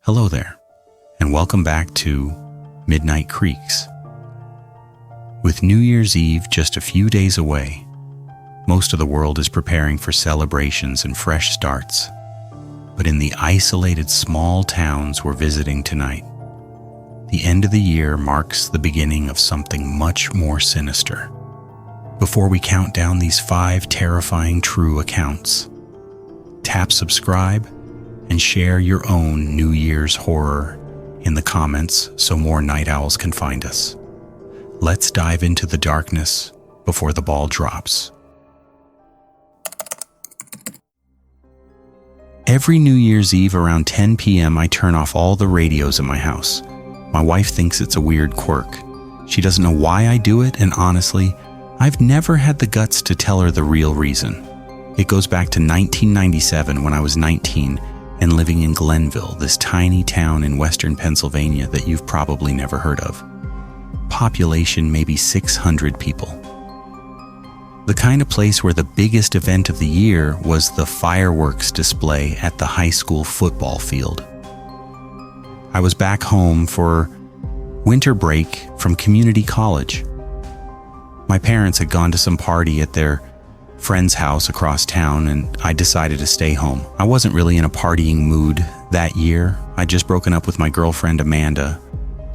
Hello there, and welcome back to Midnight Creaks. With New Year's Eve just a few days away, most of the world is preparing for celebrations and fresh starts. But in the isolated small towns we're visiting tonight, the end of the year marks the beginning of something much more sinister. Before we count down these 5 terrifying true accounts, tap subscribe and share your own New Year's horror in the comments so more night owls can find us. Let's dive into the darkness before the ball drops. Every New Year's Eve around 10 p.m. I turn off all the radios in my house. My wife thinks it's a weird quirk. She doesn't know why I do it, and honestly, I've never had the guts to tell her the real reason. It goes back to 1997 when I was 19 and living in Glenville, this tiny town in western Pennsylvania that you've probably never heard of. Population maybe 600 people. The kind of place where the biggest event of the year was the fireworks display at the high school football field. I was back home for winter break from community college. My parents had gone to some party at their friend's house across town, and I decided to stay home. I wasn't really in a partying mood that year. I'd just broken up with my girlfriend Amanda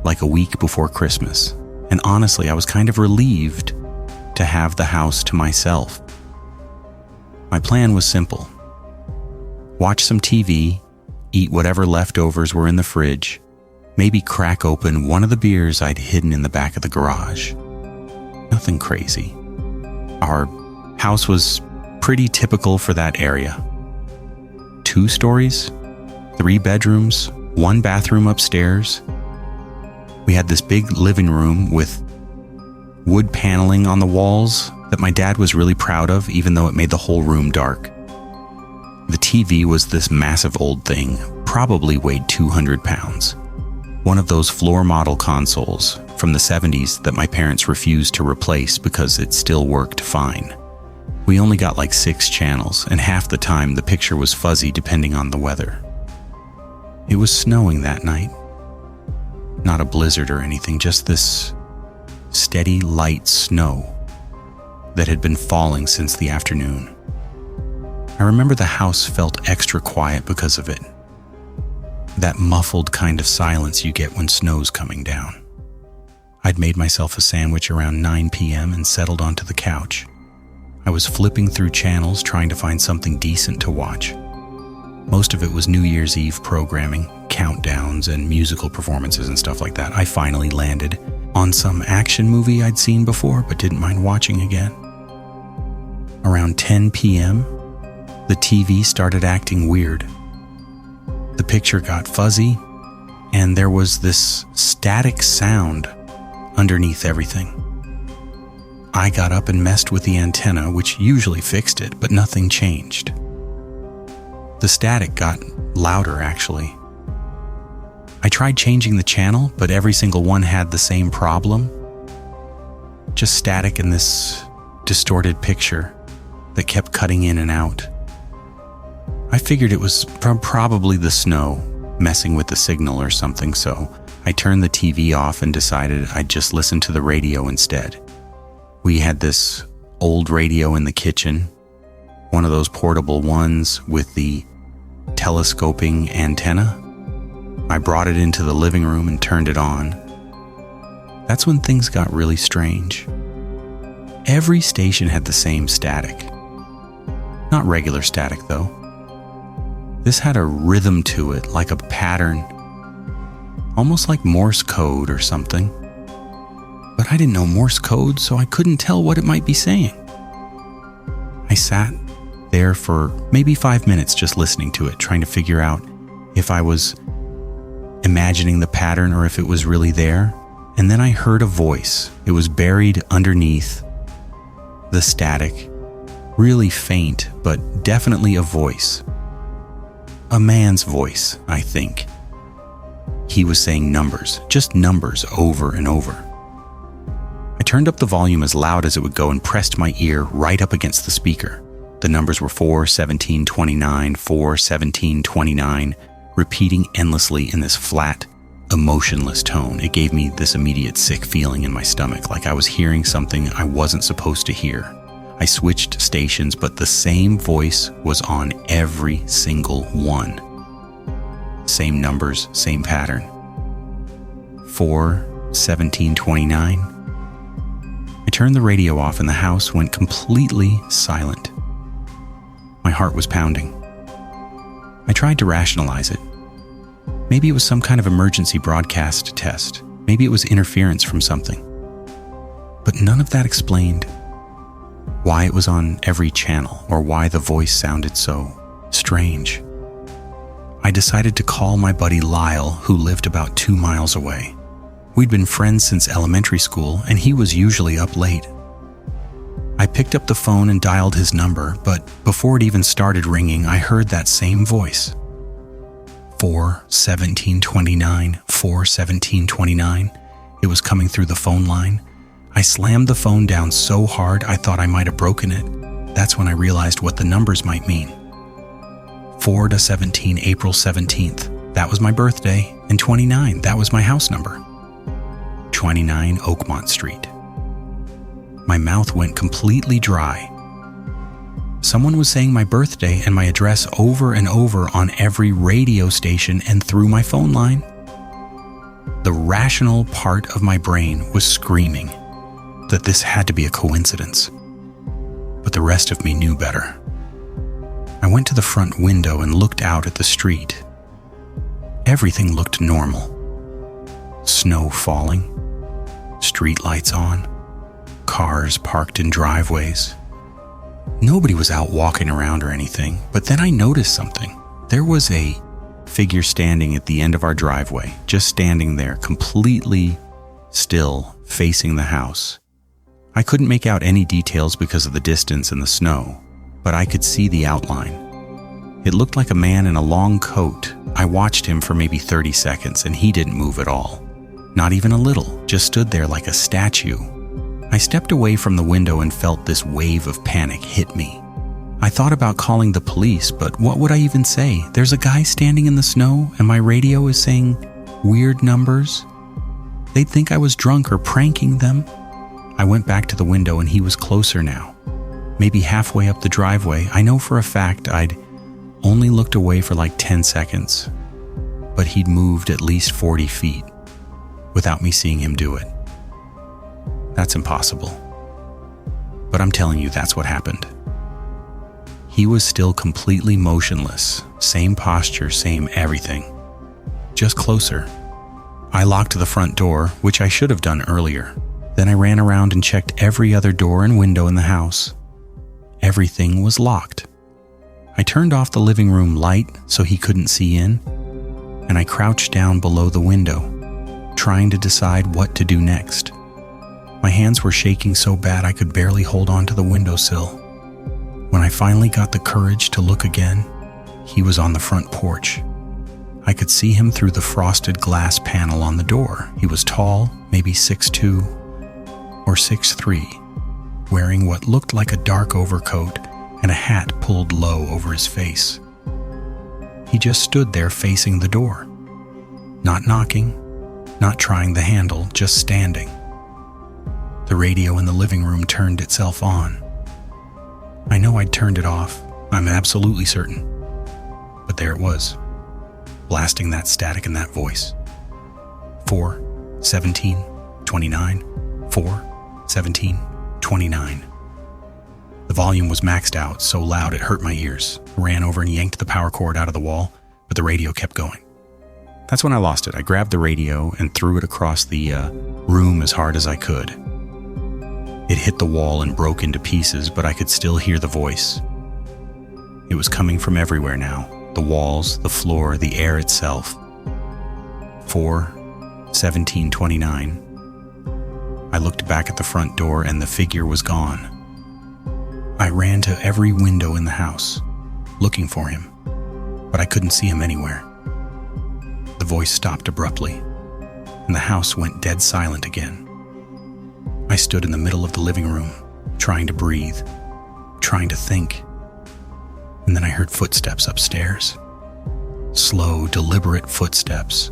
like a week before Christmas. And honestly, I was kind of relieved to have the house to myself. My plan was simple. Watch some TV, eat whatever leftovers were in the fridge, maybe crack open one of the beers I'd hidden in the back of the garage. Nothing crazy. Our house was pretty typical for that area. 2 stories, 3 bedrooms, 1 bathroom upstairs. We had this big living room with wood paneling on the walls that my dad was really proud of, even though it made the whole room dark. The TV was this massive old thing, probably weighed 200 pounds. One of those floor model consoles from the 70s that my parents refused to replace because it still worked fine. We only got like 6 channels, and half the time the picture was fuzzy depending on the weather. It was snowing that night. Not a blizzard or anything, just this steady, light snow that had been falling since the afternoon. I remember the house felt extra quiet because of it. That muffled kind of silence you get when snow's coming down. I'd made myself a sandwich around 9 p.m. and settled onto the couch. I was flipping through channels trying to find something decent to watch. Most of it was New Year's Eve programming, countdowns, and musical performances and stuff like that. I finally landed on some action movie I'd seen before but didn't mind watching again. Around 10 p.m., the TV started acting weird. The picture got fuzzy, and there was this static sound underneath everything. I got up and messed with the antenna, which usually fixed it, but nothing changed. The static got louder, actually. I tried changing the channel, but every single one had the same problem. Just static in this distorted picture that kept cutting in and out. I figured it was probably the snow messing with the signal or something, so I turned the TV off and decided I'd just listen to the radio instead. We had this old radio in the kitchen, one of those portable ones with the telescoping antenna. I brought it into the living room and turned it on. That's when things got really strange. Every station had the same static. Not regular static, though. This had a rhythm to it, like a pattern, almost like Morse code or something. But I didn't know Morse code, so I couldn't tell what it might be saying. I sat there for maybe 5 minutes just listening to it, trying to figure out if I was imagining the pattern or if it was really there. And then I heard a voice. It was buried underneath the static, really faint, but definitely a voice. A man's voice, I think. He was saying numbers, just numbers over and over. I turned up the volume as loud as it would go and pressed my ear right up against the speaker. The numbers were 4, 17, 29, 4, 17, 29, repeating endlessly in this flat, emotionless tone. It gave me this immediate sick feeling in my stomach, like I was hearing something I wasn't supposed to hear. I switched stations, but the same voice was on every single one. Same numbers, same pattern. 4:17:29. I turned the radio off and the house went completely silent. My heart was pounding. I tried to rationalize it. Maybe it was some kind of emergency broadcast test. Maybe it was interference from something. But none of that explained why it was on every channel or why the voice sounded so strange. I decided to call my buddy Lyle, who lived about 2 miles away. We'd been friends since elementary school, and he was usually up late. I picked up the phone and dialed his number, but before it even started ringing, I heard that same voice. 4:17:29, 4:17:29. It was coming through the phone line. I slammed the phone down so hard I thought I might have broken it. That's when I realized what the numbers might mean. 4-17, April 17th. That was my birthday. And 29, that was my house number. 29 Oakmont Street. My mouth went completely dry. Someone was saying my birthday and my address over and over on every radio station and through my phone line. The rational part of my brain was screaming that this had to be a coincidence. But the rest of me knew better. I went to the front window and looked out at the street. Everything looked normal. Snow falling, street lights on, cars parked in driveways. Nobody was out walking around or anything, but then I noticed something. There was a figure standing at the end of our driveway, just standing there, completely still, facing the house. I couldn't make out any details because of the distance and the snow, but I could see the outline. It looked like a man in a long coat. I watched him for maybe 30 seconds, and he didn't move at all. Not even a little, just stood there like a statue. I stepped away from the window and felt this wave of panic hit me. I thought about calling the police, but what would I even say? There's a guy standing in the snow, and my radio is saying weird numbers. They'd think I was drunk or pranking them. I went back to the window, and he was closer now. Maybe halfway up the driveway. I know for a fact I'd only looked away for like 10 seconds, but he'd moved at least 40 feet without me seeing him do it. That's impossible. But I'm telling you, that's what happened. He was still completely motionless, same posture, same everything, just closer. I locked the front door, which I should have done earlier. Then I ran around and checked every other door and window in the house. Everything was locked. I turned off the living room light so he couldn't see in, and I crouched down below the window, trying to decide what to do next. My hands were shaking so bad I could barely hold on to the windowsill. When I finally got the courage to look again, he was on the front porch. I could see him through the frosted glass panel on the door. He was tall, maybe 6'2" or 6'3", wearing what looked like a dark overcoat and a hat pulled low over his face. He just stood there facing the door, not knocking, not trying the handle, just standing. The radio in the living room turned itself on. I know I'd turned it off, I'm absolutely certain. But there it was, blasting that static and that voice. 4:17:29, 4:17:29. The volume was maxed out, so loud it hurt my ears. I ran over and yanked the power cord out of the wall, but the radio kept going. That's when I lost it. I grabbed the radio and threw it across the room as hard as I could. It hit the wall and broke into pieces, but I could still hear the voice. It was coming from everywhere now. The walls, the floor, the air itself. 4:17:29. I looked back at the front door and the figure was gone. I ran to every window in the house, looking for him, but I couldn't see him anywhere. The voice stopped abruptly, and the house went dead silent again. I stood in the middle of the living room, trying to breathe, trying to think, and then I heard footsteps upstairs. slow, deliberate footsteps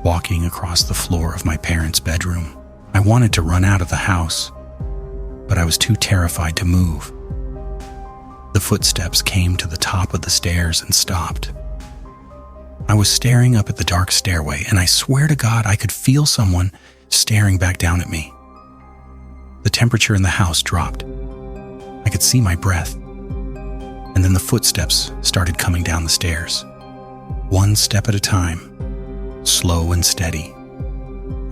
walking across the floor of my parents' bedroom. I wanted to run out of the house, but I was too terrified to move. The footsteps came to the top of the stairs and stopped. I was staring up at the dark stairway, and I swear to God I could feel someone staring back down at me. The temperature in the house dropped. I could see my breath. And then the footsteps started coming down the stairs. One step at a time, slow and steady.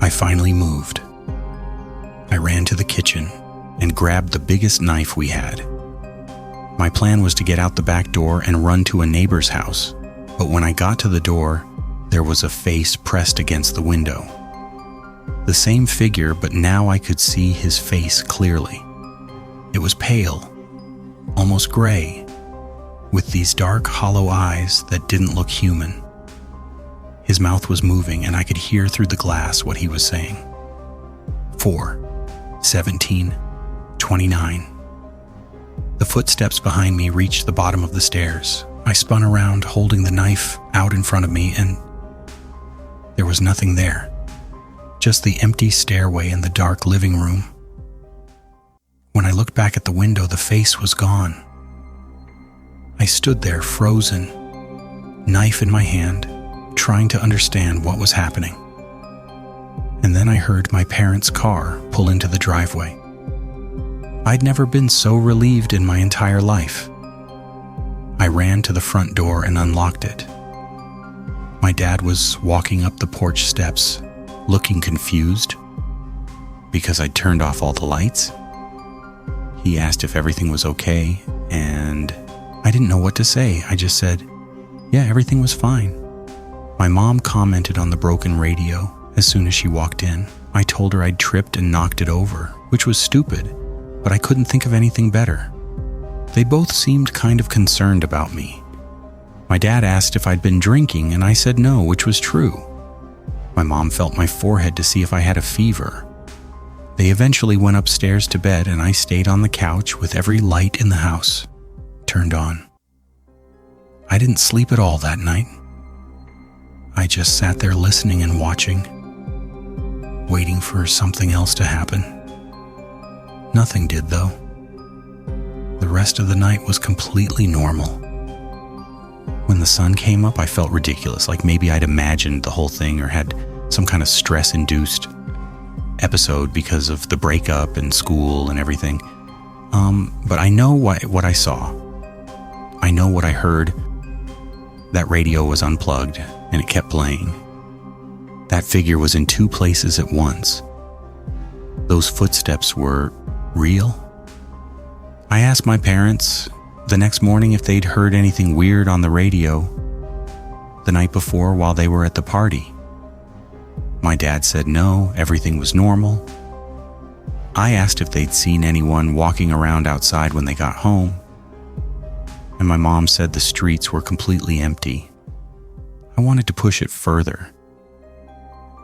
I finally moved. I ran to the kitchen and grabbed the biggest knife we had. My plan was to get out the back door and run to a neighbor's house, but when I got to the door, there was a face pressed against the window. The same figure, but now I could see his face clearly. It was pale, almost gray, with these dark, hollow eyes that didn't look human. His mouth was moving, and I could hear through the glass what he was saying. 4, 17, 29. The footsteps behind me reached the bottom of the stairs. I spun around, holding the knife out in front of me, and there was nothing there. Just the empty stairway and the dark living room. When I looked back at the window, the face was gone. I stood there, frozen, knife in my hand, trying to understand what was happening. And then I heard my parents' car pull into the driveway. I'd never been so relieved in my entire life. I ran to the front door and unlocked it. My dad was walking up the porch steps, looking confused because I'd turned off all the lights. He asked if everything was okay, and I didn't know what to say. I just said, yeah, everything was fine. My mom commented on the broken radio as soon as she walked in. I told her I'd tripped and knocked it over, which was stupid, but I couldn't think of anything better. They both seemed kind of concerned about me. My dad asked if I'd been drinking, and I said no, which was true. My mom felt my forehead to see if I had a fever. They eventually went upstairs to bed, and I stayed on the couch with every light in the house turned on. I didn't sleep at all that night. I just sat there listening and watching, waiting for something else to happen. Nothing did, though. The rest of the night was completely normal. When the sun came up, I felt ridiculous, like maybe I'd imagined the whole thing or had some kind of stress-induced episode because of the breakup and school and everything. But I know what I saw. I know what I heard. That radio was unplugged and it kept playing. That figure was in 2 places at once. Those footsteps were real. I asked my parents the next morning if they'd heard anything weird on the radio the night before while they were at the party. My dad said no, everything was normal. I asked if they'd seen anyone walking around outside when they got home, and my mom said the streets were completely empty. I wanted to push it further,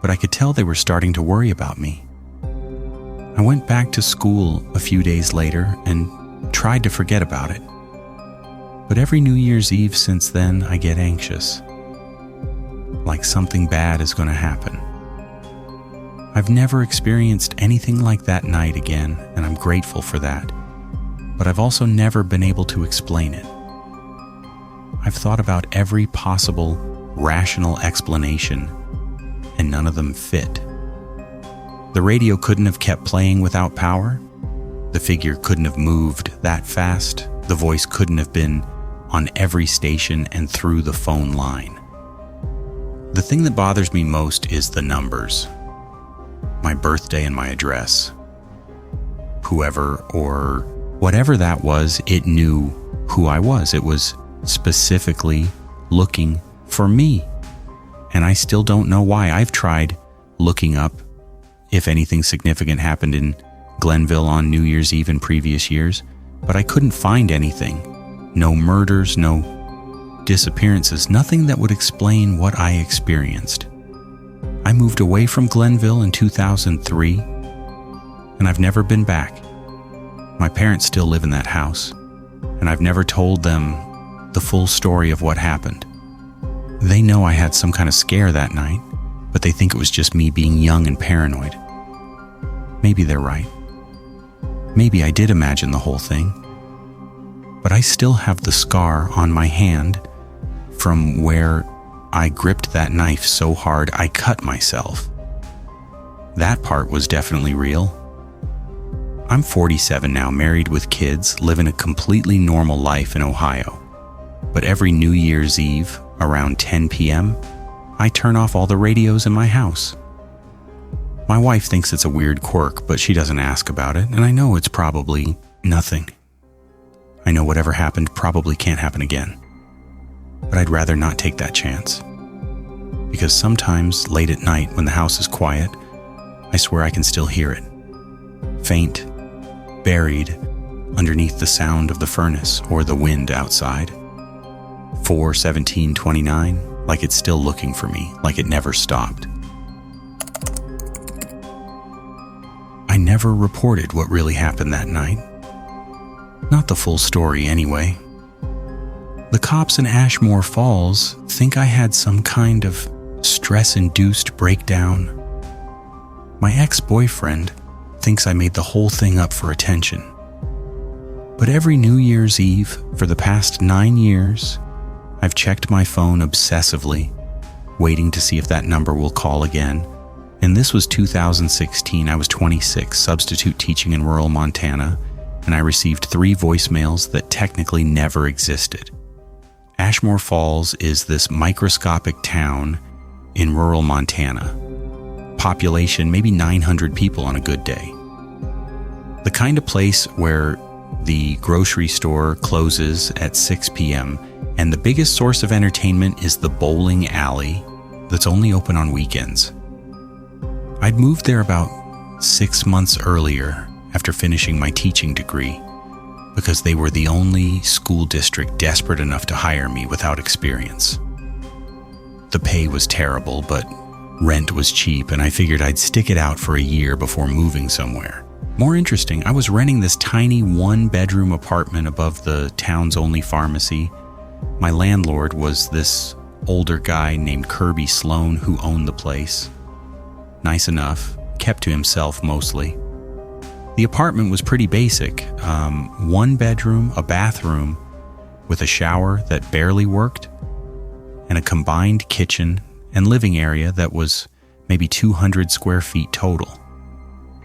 but I could tell they were starting to worry about me. I went back to school a few days later and tried to forget about it. But every New Year's Eve since then, I get anxious, like something bad is going to happen. I've never experienced anything like that night again, and I'm grateful for that. But I've also never been able to explain it. I've thought about every possible rational explanation, and none of them fit. The radio couldn't have kept playing without power. The figure couldn't have moved that fast. The voice couldn't have been on every station and through the phone line. The thing that bothers me most is the numbers. My birthday and my address. Whoever or whatever that was, it knew who I was. It was specifically looking for me. And I still don't know why. I've tried looking up if anything significant happened in Glenville on New Year's Eve in previous years, but I couldn't find anything. No murders, no disappearances, nothing that would explain what I experienced. I moved away from Glenville in 2003, and I've never been back. My parents still live in that house, and I've never told them the full story of what happened. They know I had some kind of scare that night, but they think it was just me being young and paranoid. Maybe they're right. Maybe I did imagine the whole thing. But I still have the scar on my hand from where I gripped that knife so hard I cut myself. That part was definitely real. I'm 47 now, married with kids, living a completely normal life in Ohio. But every New Year's Eve, around 10 p.m., I turn off all the radios in my house. My wife thinks it's a weird quirk, but she doesn't ask about it, and I know it's probably nothing. I know whatever happened probably can't happen again. But I'd rather not take that chance. Because sometimes, late at night, when the house is quiet, I swear I can still hear it. Faint, buried underneath the sound of the furnace or the wind outside. 4/17/29, like it's still looking for me, like it never stopped. I never reported what really happened that night. Not the full story, anyway. The cops in Ashmore Falls think I had some kind of stress-induced breakdown. My ex-boyfriend thinks I made the whole thing up for attention. But every New Year's Eve for the past 9 years, I've checked my phone obsessively, waiting to see if that number will call again. And this was 2016. I was 26, substitute teaching in rural Montana, and I received 3 voicemails that technically never existed. Ashmore Falls is this microscopic town in rural Montana. Population maybe 900 people on a good day. The kind of place where the grocery store closes at 6 p.m. and the biggest source of entertainment is the bowling alley that's only open on weekends. I'd moved there about 6 months earlier after finishing my teaching degree because they were the only school district desperate enough to hire me without experience. The pay was terrible, but rent was cheap, and I figured I'd stick it out for a year before moving somewhere. More interesting, I was renting this tiny 1-bedroom apartment above the town's only pharmacy. My landlord was this older guy named Kirby Sloan who owned the place. Nice enough, kept to himself mostly. The apartment was pretty basic. 1 bedroom, a bathroom with a shower that barely worked, and a combined kitchen and living area that was maybe 200 square feet total.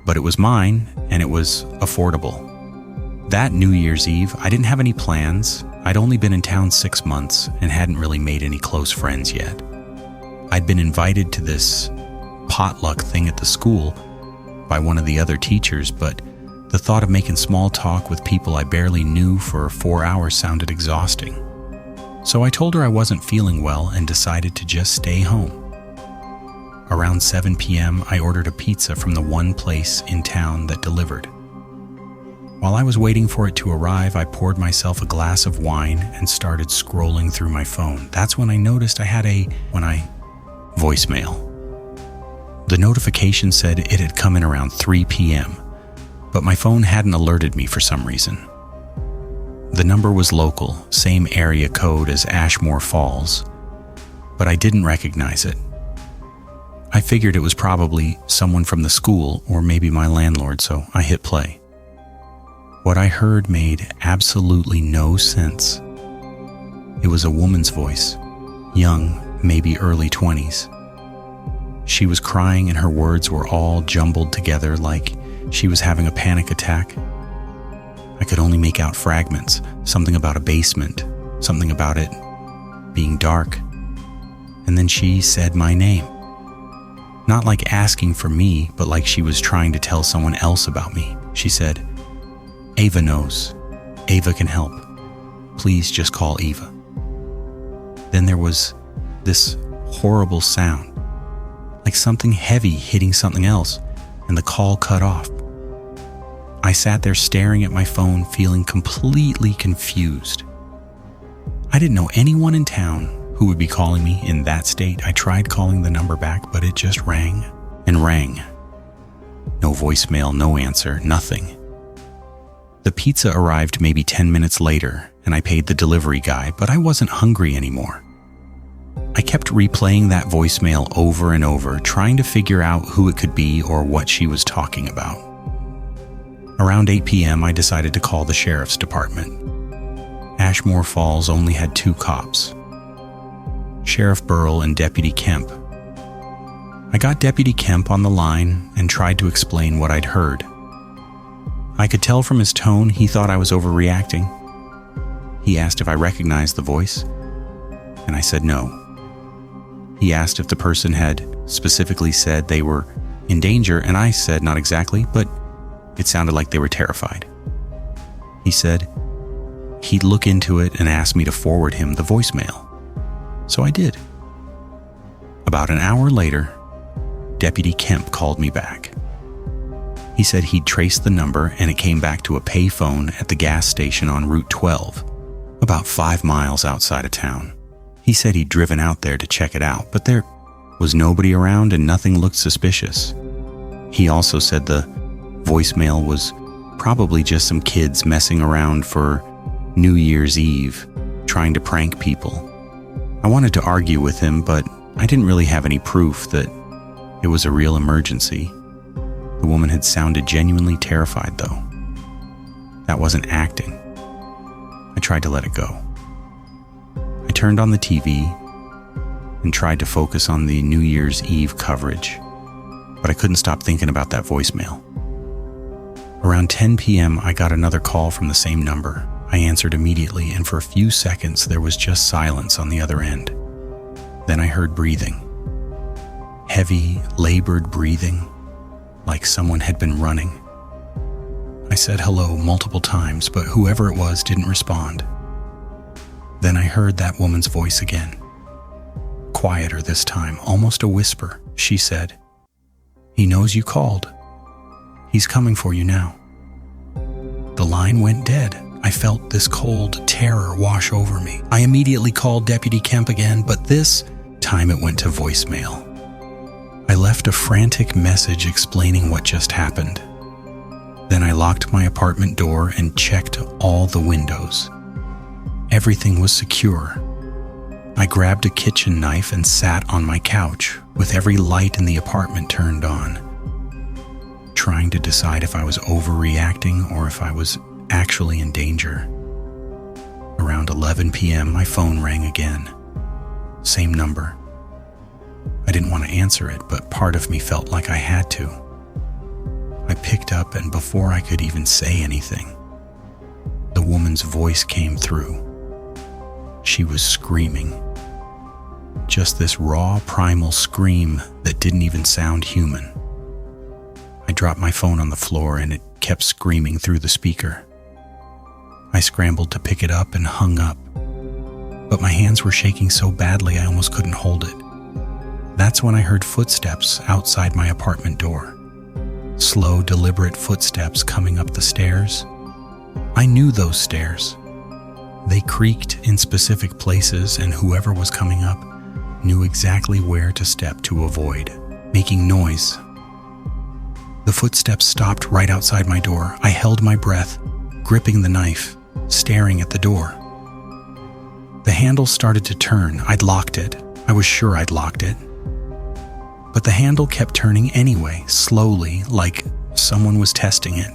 But it was mine, and it was affordable. That New Year's Eve, I didn't have any plans. I'd only been in town 6 months and hadn't really made any close friends yet. I'd been invited to this potluck thing at the school by one of the other teachers, but the thought of making small talk with people I barely knew for 4 hours sounded exhausting. So I told her I wasn't feeling well and decided to just stay home. Around 7 p.m., I ordered a pizza from the one place in town that delivered. While I was waiting for it to arrive, I poured myself a glass of wine and started scrolling through my phone. That's when I noticed I had a voicemail. The notification said it had come in around 3 p.m., but my phone hadn't alerted me for some reason. The number was local, same area code as Ashmore Falls, but I didn't recognize it. I figured it was probably someone from the school or maybe my landlord, so I hit play. What I heard made absolutely no sense. It was a woman's voice, young, maybe early 20s. She was crying and her words were all jumbled together like she was having a panic attack. I could only make out fragments, something about a basement, something about it being dark. And then she said my name. Not like asking for me, but like she was trying to tell someone else about me. She said, "Ava knows. Ava can help. Please just call Eva." Then there was this horrible sound, like something heavy hitting something else, and the call cut off. I sat there staring at my phone, feeling completely confused. I didn't know anyone in town who would be calling me in that state. I tried calling the number back, but it just rang and rang. No voicemail, no answer, nothing. The pizza arrived maybe 10 minutes later, and I paid the delivery guy, but I wasn't hungry anymore. I kept replaying that voicemail over and over, trying to figure out who it could be or what she was talking about. Around 8 p.m., I decided to call the sheriff's department. Ashmore Falls only had 2 cops, Sheriff Burrell and Deputy Kemp. I got Deputy Kemp on the line and tried to explain what I'd heard. I could tell from his tone he thought I was overreacting. He asked if I recognized the voice, and I said no. He asked if the person had specifically said they were in danger, and I said not exactly, but it sounded like they were terrified. He said he'd look into it and ask me to forward him the voicemail. So I did. About an hour later, Deputy Kemp called me back. He said he'd traced the number and it came back to a payphone at the gas station on Route 12, about 5 miles outside of town. He said he'd driven out there to check it out, but there was nobody around and nothing looked suspicious. He also said the voicemail was probably just some kids messing around for New Year's Eve, trying to prank people. I wanted to argue with him, but I didn't really have any proof that it was a real emergency. The woman had sounded genuinely terrified, though. That wasn't acting. I tried to let it go. I turned on the TV and tried to focus on the New Year's Eve coverage, but I couldn't stop thinking about that voicemail. Around 10 p.m., I got another call from the same number. I answered immediately, and for a few seconds, there was just silence on the other end. Then I heard breathing. Heavy, labored breathing, like someone had been running. I said hello multiple times, but whoever it was didn't respond. Then I heard that woman's voice again. Quieter this time, almost a whisper. She said, "He knows you called. He's coming for you now." The line went dead. I felt this cold terror wash over me. I immediately called Deputy Kemp again, but this time it went to voicemail. I left a frantic message explaining what just happened. Then I locked my apartment door and checked all the windows. Everything was secure. I grabbed a kitchen knife and sat on my couch with every light in the apartment turned on, trying to decide if I was overreacting or if I was actually in danger. Around 11 p.m., my phone rang again. Same number. I didn't want to answer it, but part of me felt like I had to. I picked up, and before I could even say anything, the woman's voice came through. She was screaming. Just this raw, primal scream that didn't even sound human. I dropped my phone on the floor, and it kept screaming through the speaker. I scrambled to pick it up and hung up, but my hands were shaking so badly I almost couldn't hold it. That's when I heard footsteps outside my apartment door. Slow, deliberate footsteps coming up the stairs. I knew those stairs. They creaked in specific places, and whoever was coming up knew exactly where to step to avoid making noise. The footsteps stopped right outside my door. I held my breath, gripping the knife, staring at the door. The handle started to turn. I'd locked it. I was sure I'd locked it. But the handle kept turning anyway, slowly, like someone was testing it.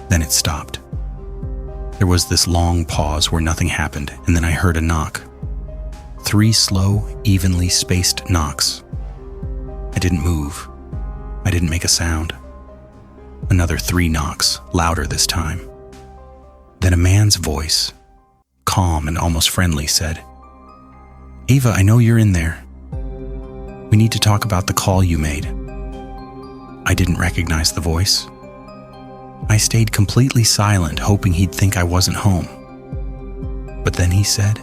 Then it stopped. There was this long pause where nothing happened, and then I heard a knock. 3 slow, evenly spaced knocks. I didn't move. I didn't make a sound. Another 3 knocks, louder this time. Then a man's voice, calm and almost friendly, said, "Ava, I know you're in there. We need to talk about the call you made." I didn't recognize the voice. I stayed completely silent, hoping he'd think I wasn't home. But then he said,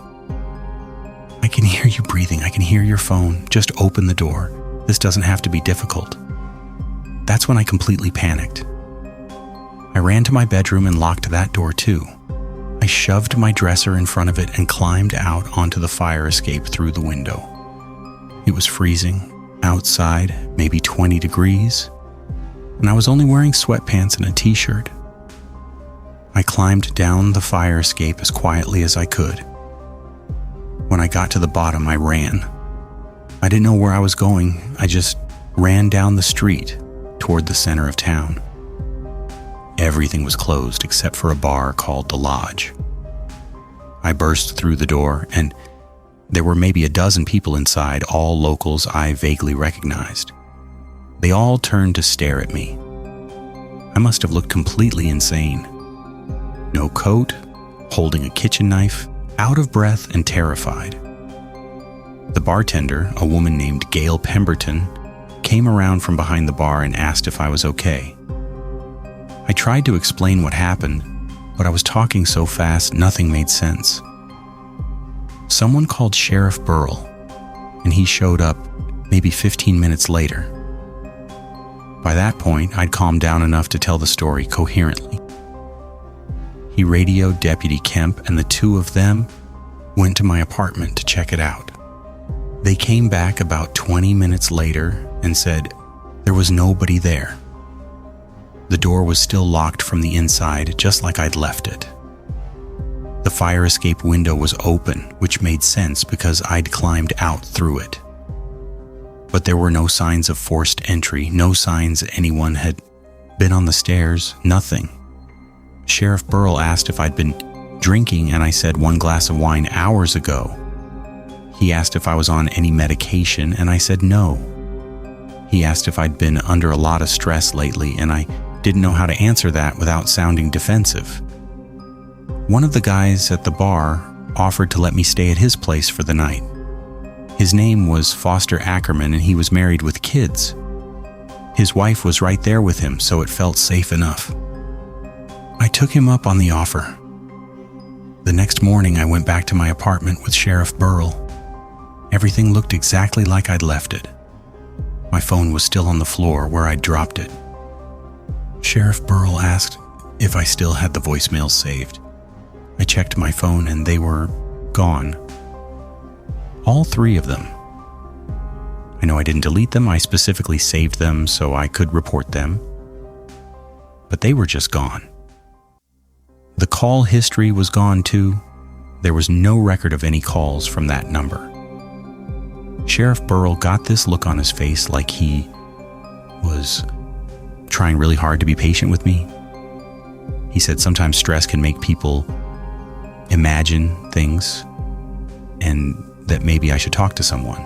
"I can hear you breathing. I can hear your phone. Just open the door. This doesn't have to be difficult." That's when I completely panicked. I ran to my bedroom and locked that door too. I shoved my dresser in front of it and climbed out onto the fire escape through the window. It was freezing, outside, maybe 20 degrees, and I was only wearing sweatpants and a t-shirt. I climbed down the fire escape as quietly as I could. When I got to the bottom, I ran. I didn't know where I was going. I just ran down the street toward the center of town. Everything was closed except for a bar called The Lodge. I burst through the door, and there were maybe a dozen people inside, all locals I vaguely recognized. They all turned to stare at me. I must have looked completely insane. No coat, holding a kitchen knife, out of breath and terrified. The bartender, a woman named Gail Pemberton, came around from behind the bar and asked if I was okay. I tried to explain what happened, but I was talking so fast nothing made sense. Someone called Sheriff Burrell, and he showed up maybe 15 minutes later. By that point, I'd calmed down enough to tell the story coherently. He radioed Deputy Kemp, and the two of them went to my apartment to check it out. They came back about 20 minutes later and said there was nobody there. The door was still locked from the inside, just like I'd left it. The fire escape window was open, which made sense because I'd climbed out through it. But there were no signs of forced entry, no signs anyone had been on the stairs, nothing. Sheriff Burrell asked if I'd been drinking, and I said 1 glass of wine hours ago. He asked if I was on any medication, and I said no. He asked if I'd been under a lot of stress lately, and I didn't know how to answer that without sounding defensive. One of the guys at the bar offered to let me stay at his place for the night. His name was Foster Ackerman, and he was married with kids. His wife was right there with him, so it felt safe enough. I took him up on the offer. The next morning, I went back to my apartment with Sheriff Burrell. Everything looked exactly like I'd left it. My phone was still on the floor where I'd dropped it. Sheriff Burrell asked if I still had the voicemails saved. I checked my phone and they were gone. All 3 of them. I know I didn't delete them. I specifically saved them so I could report them. But they were just gone. The call history was gone too. There was no record of any calls from that number. Sheriff Burrell got this look on his face like he was trying really hard to be patient with me. He said sometimes stress can make people imagine things and that maybe I should talk to someone.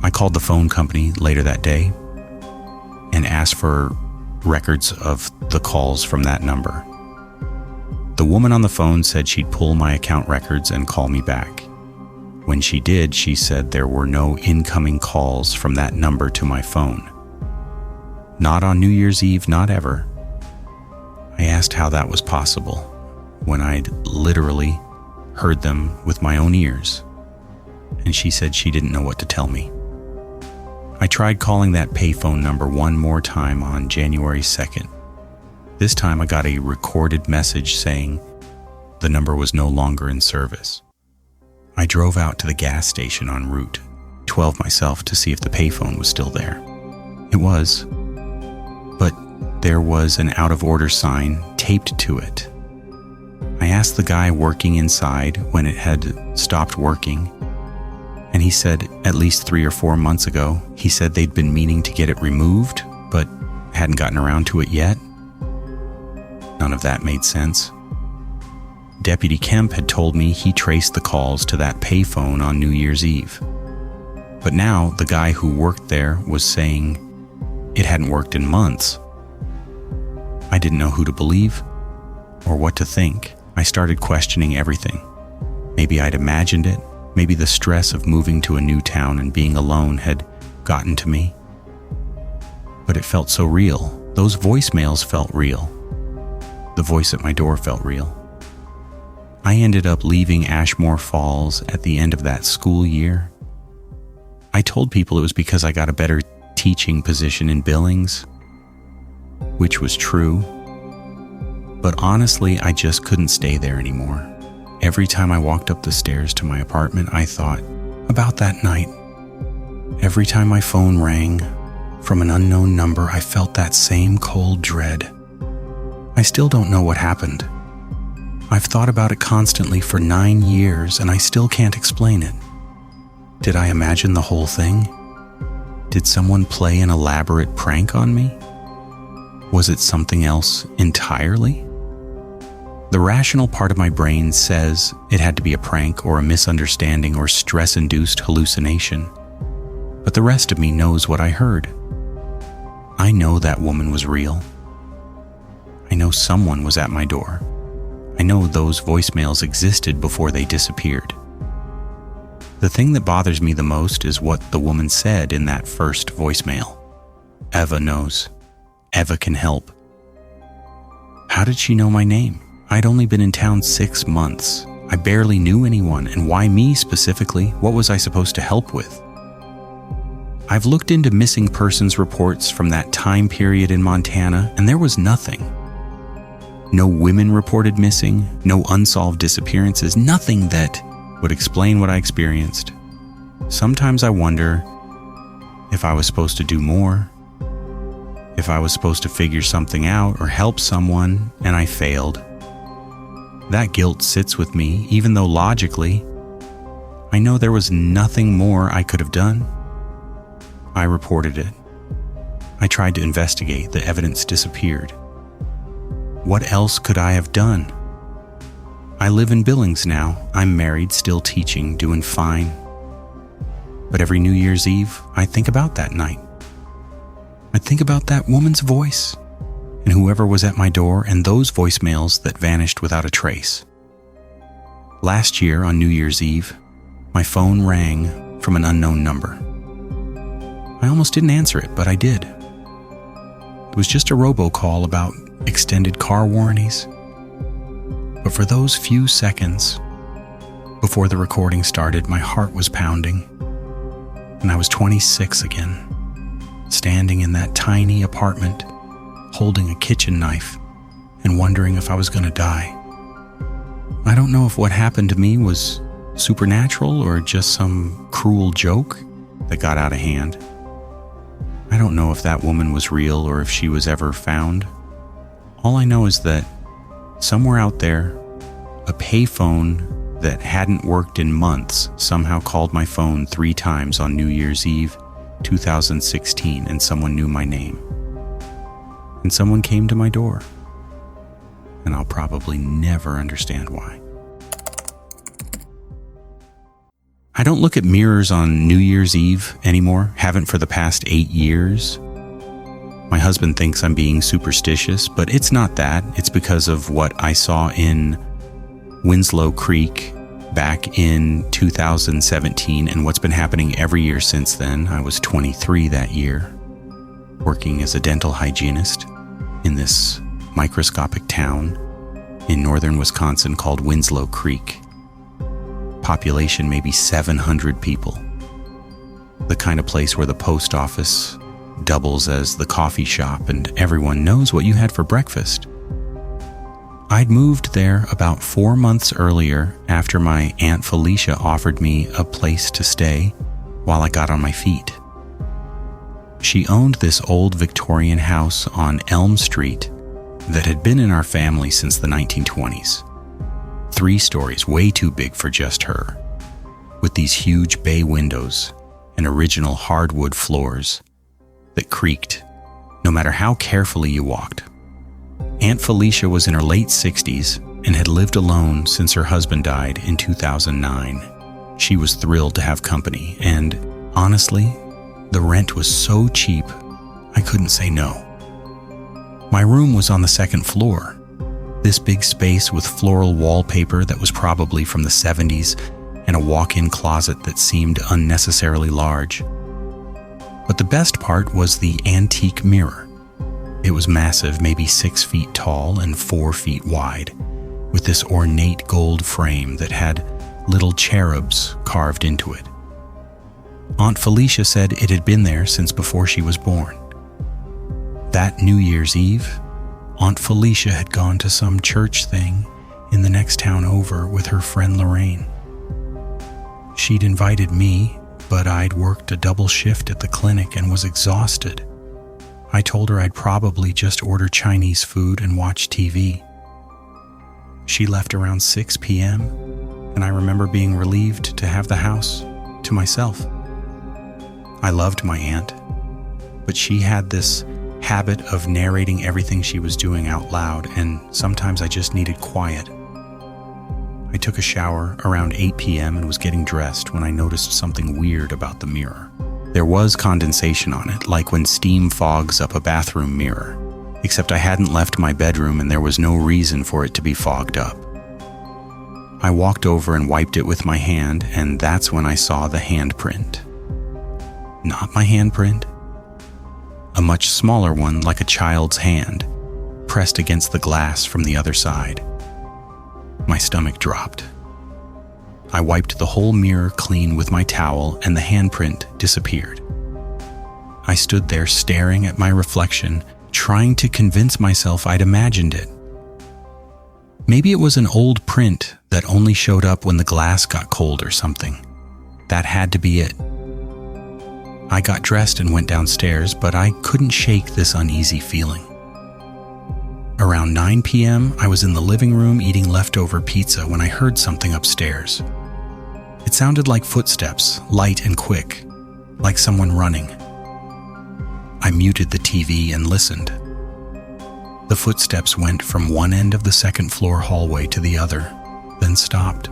I called the phone company later that day and asked for records of the calls from that number. The woman on the phone said she'd pull my account records and call me back. When she did, she said there were no incoming calls from that number to my phone. Not on New Year's Eve, not ever. I asked how that was possible when I'd literally heard them with my own ears, and she said she didn't know what to tell me. I tried calling that payphone number one more time on January 2nd. This time I got a recorded message saying the number was no longer in service. I drove out to the gas station on Route 12 myself to see if the payphone was still there. It was, but there was an out-of-order sign taped to it. I asked the guy working inside when it had stopped working, and he said at least 3 or 4 months ago, he said they'd been meaning to get it removed, but hadn't gotten around to it yet. None of that made sense. Deputy Kemp had told me he traced the calls to that payphone on New Year's Eve. But now the guy who worked there was saying it hadn't worked in months. I didn't know who to believe or what to think. I started questioning everything. Maybe I'd imagined it. Maybe the stress of moving to a new town and being alone had gotten to me. But it felt so real. Those voicemails felt real. The voice at my door felt real. I ended up leaving Ashmore Falls at the end of that school year. I told people it was because I got a better teaching position in Billings, which was true. But honestly, I just couldn't stay there anymore. Every time I walked up the stairs to my apartment, I thought about that night. Every time my phone rang from an unknown number, I felt that same cold dread. I still don't know what happened. I've thought about it constantly for 9 years and I still can't explain it. Did I imagine the whole thing? Did someone play an elaborate prank on me? Was it something else entirely? The rational part of my brain says it had to be a prank or a misunderstanding or stress-induced hallucination. But the rest of me knows what I heard. I know that woman was real. I know someone was at my door. I know those voicemails existed before they disappeared. The thing that bothers me the most is what the woman said in that first voicemail. Eva knows. Eva can help. How did she know my name? I'd only been in town 6 months. I barely knew anyone, and why me specifically? What was I supposed to help with? I've looked into missing persons reports from that time period in Montana, and there was nothing. No women reported missing, no unsolved disappearances, nothing that would explain what I experienced. Sometimes I wonder if I was supposed to do more, if I was supposed to figure something out or help someone, and I failed. That guilt sits with me, even though logically, I know there was nothing more I could have done. I reported it. I tried to investigate. The evidence disappeared. What else could I have done? I live in Billings now. I'm married, still teaching, doing fine. But every New Year's Eve, I think about that night. I think about that woman's voice, and whoever was at my door, and those voicemails that vanished without a trace. Last year, on New Year's Eve, my phone rang from an unknown number. I almost didn't answer it, but I did. It was just a robocall about extended car warranties. But for those few seconds before the recording started, my heart was pounding, and I was 26 again, standing in that tiny apartment, holding a kitchen knife and wondering if I was going to die. I don't know if what happened to me was supernatural or just some cruel joke that got out of hand. I don't know if that woman was real or if she was ever found. All I know is that somewhere out there, a payphone that hadn't worked in months somehow called my phone 3 times on New Year's Eve, 2016, and someone knew my name. And someone came to my door. And I'll probably never understand why. I don't look at mirrors on New Year's Eve anymore, haven't for the past 8 years. My husband thinks I'm being superstitious, but it's not that. It's because of what I saw in Winslow Creek back in 2017 and what's been happening every year since then. I was 23 that year, working as a dental hygienist in this microscopic town in northern Wisconsin called Winslow Creek. Population maybe 700 people. The kind of place where the post office doubles as the coffee shop and everyone knows what you had for breakfast. I'd moved there about 4 months earlier after my Aunt Felicia offered me a place to stay while I got on my feet. She owned this old Victorian house on Elm Street that had been in our family since the 1920s. 3 stories, way too big for just her, with these huge bay windows and original hardwood floors that creaked no matter how carefully you walked. Aunt Felicia was in her late 60s and had lived alone since her husband died in 2009. She was thrilled to have company, and honestly, the rent was so cheap, I couldn't say no. My room was on the 2nd floor. This big space with floral wallpaper that was probably from the 70s and a walk-in closet that seemed unnecessarily large. But the best part was the antique mirror. It was massive, maybe 6 feet tall and 4 feet wide, with this ornate gold frame that had little cherubs carved into it. Aunt Felicia said it had been there since before she was born. That New Year's Eve, Aunt Felicia had gone to some church thing in the next town over with her friend Lorraine. She'd invited me, but I'd worked a double shift at the clinic and was exhausted. I told her I'd probably just order Chinese food and watch TV. She left around 6 p.m., and I remember being relieved to have the house to myself. I loved my aunt, but she had this habit of narrating everything she was doing out loud, and sometimes I just needed quiet. I took a shower around 8 p.m. and was getting dressed when I noticed something weird about the mirror. There was condensation on it, like when steam fogs up a bathroom mirror, except I hadn't left my bedroom and there was no reason for it to be fogged up. I walked over and wiped it with my hand, and that's when I saw the handprint. Not my handprint. A much smaller one, like a child's hand, pressed against the glass from the other side. My stomach dropped. I wiped the whole mirror clean with my towel, and the handprint disappeared. I stood there staring at my reflection, trying to convince myself I'd imagined it. Maybe it was an old print that only showed up when the glass got cold or something. That had to be it. I got dressed and went downstairs, but I couldn't shake this uneasy feeling. Around 9 p.m., I was in the living room eating leftover pizza when I heard something upstairs. It sounded like footsteps, light and quick, like someone running. I muted the TV and listened. The footsteps went from one end of the second-floor hallway to the other, then stopped.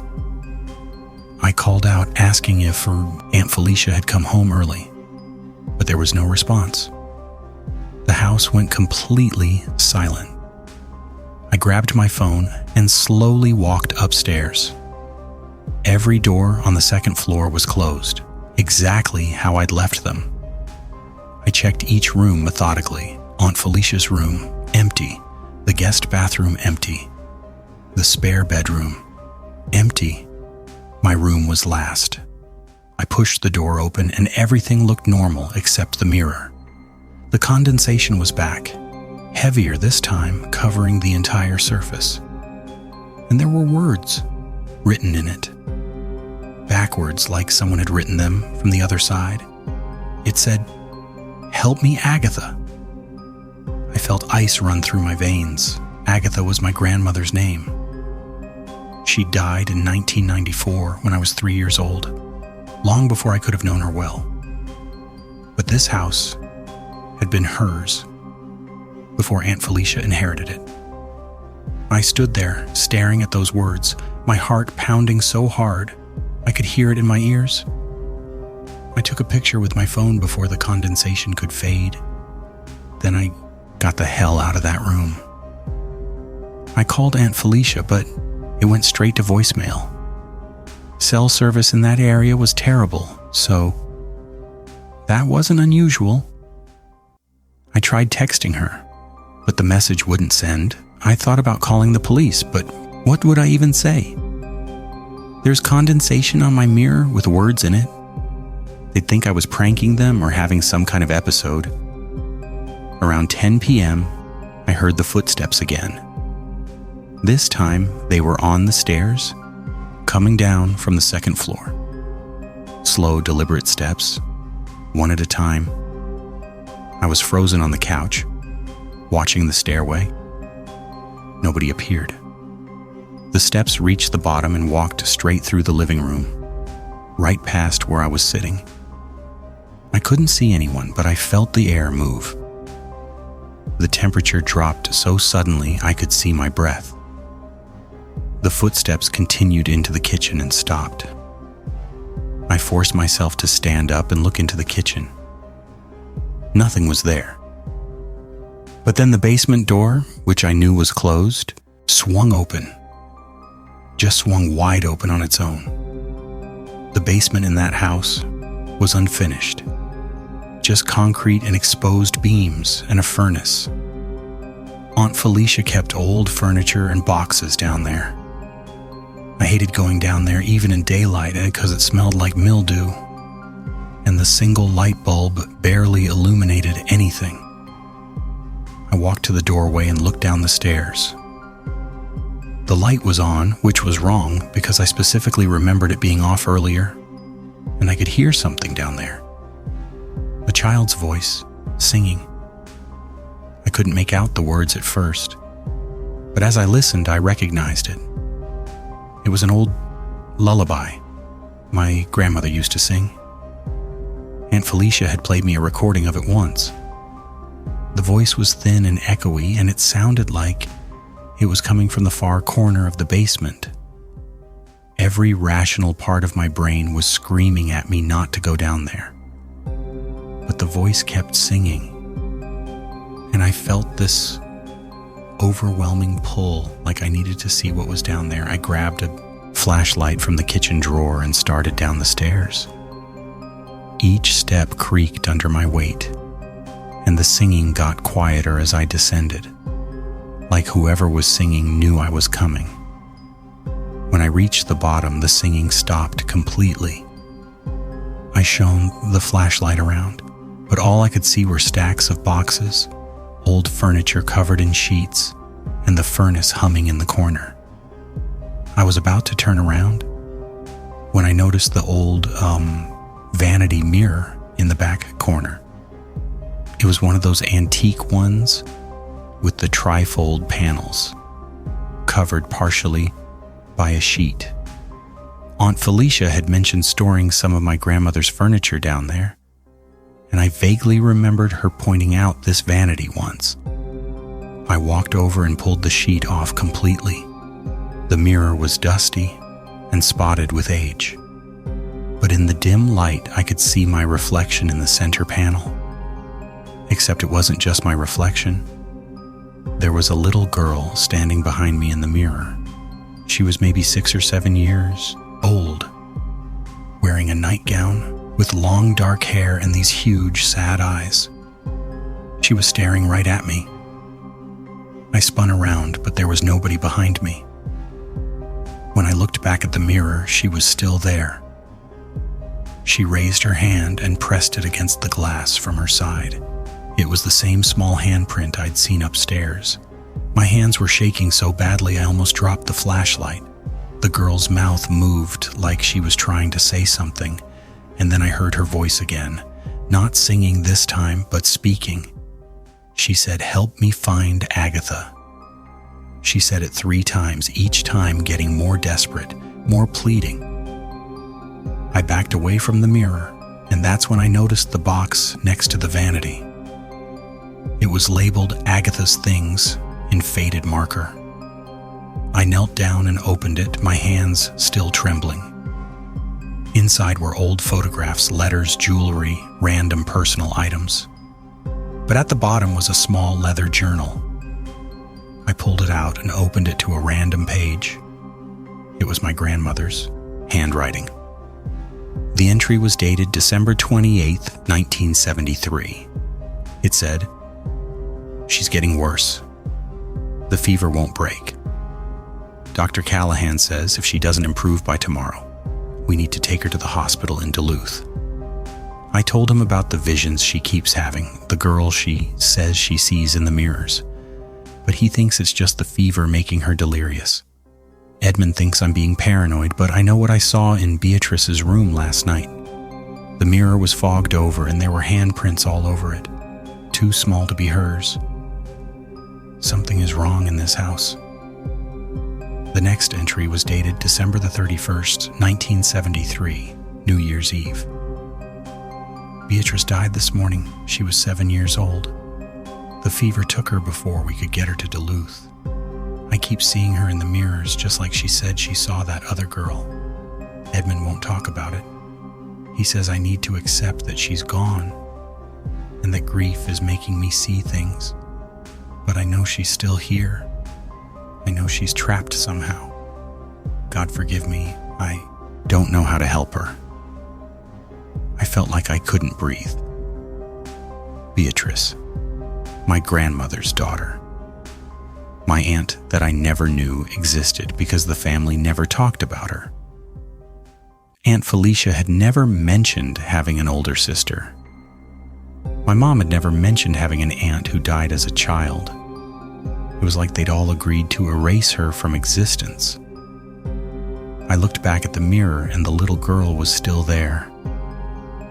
I called out asking if Aunt Felicia had come home early, but there was no response. The house went completely silent. I grabbed my phone and slowly walked upstairs. Every door on the second floor was closed, exactly how I'd left them. I checked each room methodically. Aunt Felicia's room, empty. The guest bathroom, empty. The spare bedroom, empty. My room was last. I pushed the door open and everything looked normal except the mirror. The condensation was back, heavier this time, covering the entire surface. And there were words written in it, backwards like someone had written them from the other side. It said, "Help me, Agatha." I felt ice run through my veins. Agatha was my grandmother's name. She died in 1994 when I was 3 years old, long before I could have known her well. But this house had been hers before Aunt Felicia inherited it. I stood there, staring at those words, my heart pounding so hard I could hear it in my ears. I took a picture with my phone before the condensation could fade. Then I got the hell out of that room. I called Aunt Felicia, but it went straight to voicemail. Cell service in that area was terrible, so that wasn't unusual. I tried texting her, but the message wouldn't send. I thought about calling the police, but what would I even say? There's condensation on my mirror with words in it. They'd think I was pranking them or having some kind of episode. Around 10 p.m., I heard the footsteps again. This time, they were on the stairs, coming down from the second floor. Slow, deliberate steps, one at a time. I was frozen on the couch, watching the stairway. Nobody appeared. The steps reached the bottom and walked straight through the living room, right past where I was sitting. I couldn't see anyone, but I felt the air move. The temperature dropped so suddenly I could see my breath. The footsteps continued into the kitchen and stopped. I forced myself to stand up and look into the kitchen. Nothing was there. But then the basement door, which I knew was closed, swung open. Just swung wide open on its own. The basement in that house was unfinished. Just concrete and exposed beams and a furnace. Aunt Felicia kept old furniture and boxes down there. I hated going down there even in daylight because it smelled like mildew, and the single light bulb barely illuminated anything. I walked to the doorway and looked down the stairs. The light was on, which was wrong because I specifically remembered it being off earlier, and I could hear something down there. A child's voice, singing. I couldn't make out the words at first. But as I listened, I recognized it. It was an old lullaby my grandmother used to sing. Aunt Felicia had played me a recording of it once. The voice was thin and echoey, and it sounded like it was coming from the far corner of the basement. Every rational part of my brain was screaming at me not to go down there. But the voice kept singing, and I felt this overwhelming pull, like I needed to see what was down there. I grabbed a flashlight from the kitchen drawer and started down the stairs. Each step creaked under my weight, and the singing got quieter as I descended, like whoever was singing knew I was coming. When I reached the bottom, the singing stopped completely. I shone the flashlight around, but all I could see were stacks of boxes, old furniture covered in sheets, and the furnace humming in the corner. I was about to turn around when I noticed the old vanity mirror in the back corner. It was one of those antique ones with the trifold panels, covered partially by a sheet. Aunt Felicia had mentioned storing some of my grandmother's furniture down there, and I vaguely remembered her pointing out this vanity once. I walked over and pulled the sheet off completely. The mirror was dusty and spotted with age, but in the dim light I could see my reflection in the center panel. Except it wasn't just my reflection. There was a little girl standing behind me in the mirror. She was maybe 6 or 7 years old, wearing a nightgown with long dark hair and these huge sad eyes. She was staring right at me. I spun around, but there was nobody behind me. When I looked back at the mirror, she was still there. She raised her hand and pressed it against the glass from her side. It was the same small handprint I'd seen upstairs. My hands were shaking so badly I almost dropped the flashlight. The girl's mouth moved like she was trying to say something, and then I heard her voice again, not singing this time, but speaking. She said, "Help me find Agatha." She said it 3 times, each time getting more desperate, more pleading. I backed away from the mirror, and that's when I noticed the box next to the vanity. It was labeled Agatha's Things in faded marker. I knelt down and opened it, my hands still trembling. Inside were old photographs, letters, jewelry, random personal items. But at the bottom was a small leather journal. I pulled it out and opened it to a random page. It was my grandmother's handwriting. The entry was dated December 28th, 1973. It said, "She's getting worse. The fever won't break. Dr. Callahan says if she doesn't improve by tomorrow, we need to take her to the hospital in Duluth." I told him about the visions she keeps having, the girl she says she sees in the mirrors. But he thinks it's just the fever making her delirious. Edmund thinks I'm being paranoid, but I know what I saw in Beatrice's room last night. The mirror was fogged over and there were handprints all over it, too small to be hers. Something is wrong in this house. The next entry was dated December the 31st, 1973, New Year's Eve. "Beatrice died this morning. She was 7 years old. The fever took her before we could get her to Duluth. I keep seeing her in the mirrors just like she said she saw that other girl. Edmund won't talk about it. He says I need to accept that she's gone and that grief is making me see things. But I know she's still here. I know she's trapped somehow. God forgive me, I don't know how to help her." I felt like I couldn't breathe. Beatrice, my grandmother's daughter. My aunt that I never knew existed because the family never talked about her. Aunt Felicia had never mentioned having an older sister. My mom had never mentioned having an aunt who died as a child. It was like they'd all agreed to erase her from existence. I looked back at the mirror and the little girl was still there,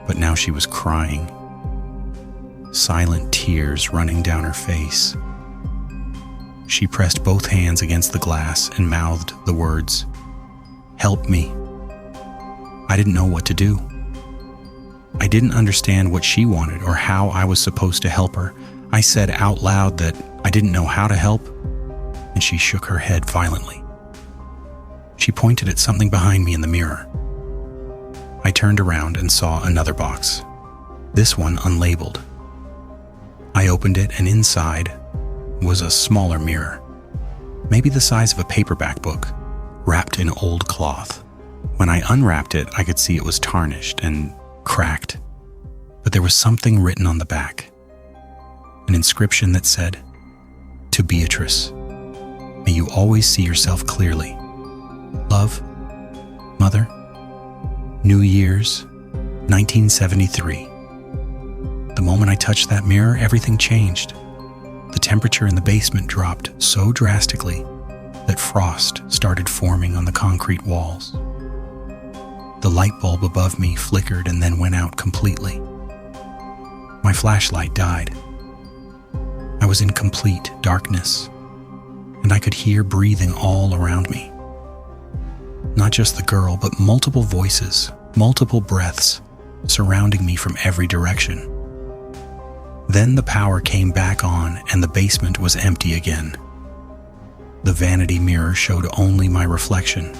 but now she was crying. Silent tears running down her face. she pressed both hands against the glass and mouthed the words, "Help me." I didn't know what to do. I didn't understand what she wanted or how I was supposed to help her. I said out loud that I didn't know how to help, and she shook her head violently. She pointed at something behind me in the mirror. I turned around and saw another box, this one unlabeled. I opened it, and inside was a smaller mirror, maybe the size of a paperback book, wrapped in old cloth. When I unwrapped it, I could see it was tarnished and cracked, but there was something written on the back, an inscription that said, "To Beatrice, may you always see yourself clearly. Love, Mother, New Year's, 1973. The moment I touched that mirror, everything changed. The temperature in the basement dropped so drastically that frost started forming on the concrete walls. The light bulb above me flickered and then went out completely. My flashlight died. I was in complete darkness, and I could hear breathing all around me. Not just the girl, but multiple voices, multiple breaths, surrounding me from every direction. Then the power came back on, and the basement was empty again. The vanity mirror showed only my reflection.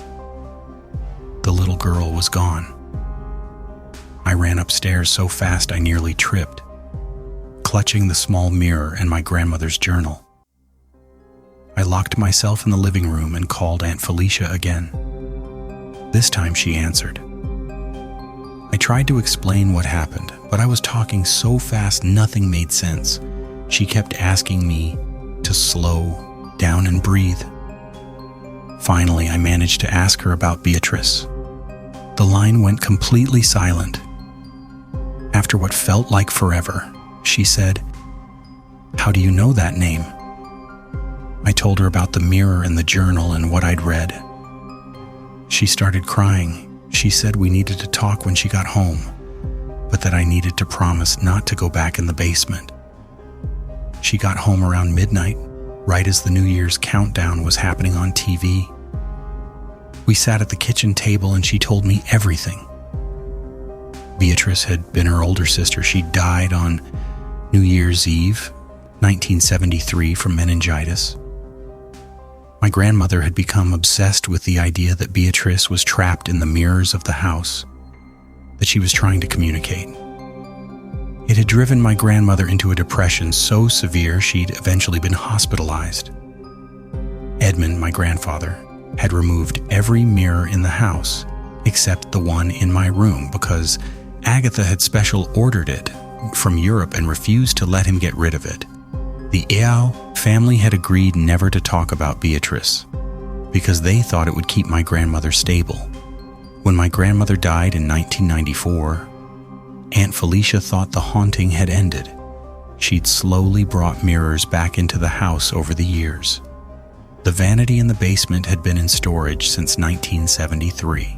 The little girl was gone. I ran upstairs so fast I nearly tripped, clutching the small mirror and my grandmother's journal. I locked myself in the living room and called Aunt Felicia again. This time she answered. I tried to explain what happened, but I was talking so fast nothing made sense. She kept asking me to slow down and breathe. Finally, I managed to ask her about Beatrice. The line went completely silent. After what felt like forever, she said, "How do you know that name?" I told her about the mirror and the journal and what I'd read. She started crying. She said we needed to talk when she got home, but that I needed to promise not to go back in the basement. She got home around midnight, right as the New Year's countdown was happening on TV. We sat at the kitchen table and she told me everything. Beatrice had been her older sister. She died on New Year's Eve, 1973, from meningitis. My grandmother had become obsessed with the idea that Beatrice was trapped in the mirrors of the house, that she was trying to communicate. It had driven my grandmother into a depression so severe she'd eventually been hospitalized. Edmund, my grandfather, had removed every mirror in the house except the one in my room because Agatha had special ordered it from Europe and refused to let him get rid of it. The Eau family had agreed never to talk about Beatrice because they thought it would keep my grandmother stable. When my grandmother died in 1994, Aunt Felicia thought the haunting had ended. She'd slowly brought mirrors back into the house over the years. The vanity in the basement had been in storage since 1973.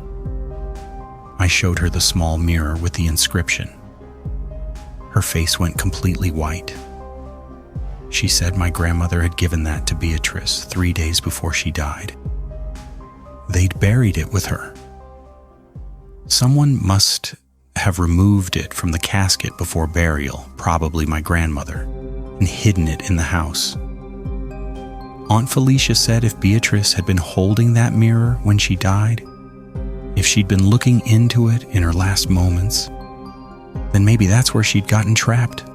I showed her the small mirror with the inscription. Her face went completely white. She said my grandmother had given that to Beatrice 3 days before she died. They'd buried it with her. Someone must have removed it from the casket before burial, probably my grandmother, and hidden it in the house. Aunt Felicia said if Beatrice had been holding that mirror when she died, if she'd been looking into it in her last moments, then maybe that's where she'd gotten trapped.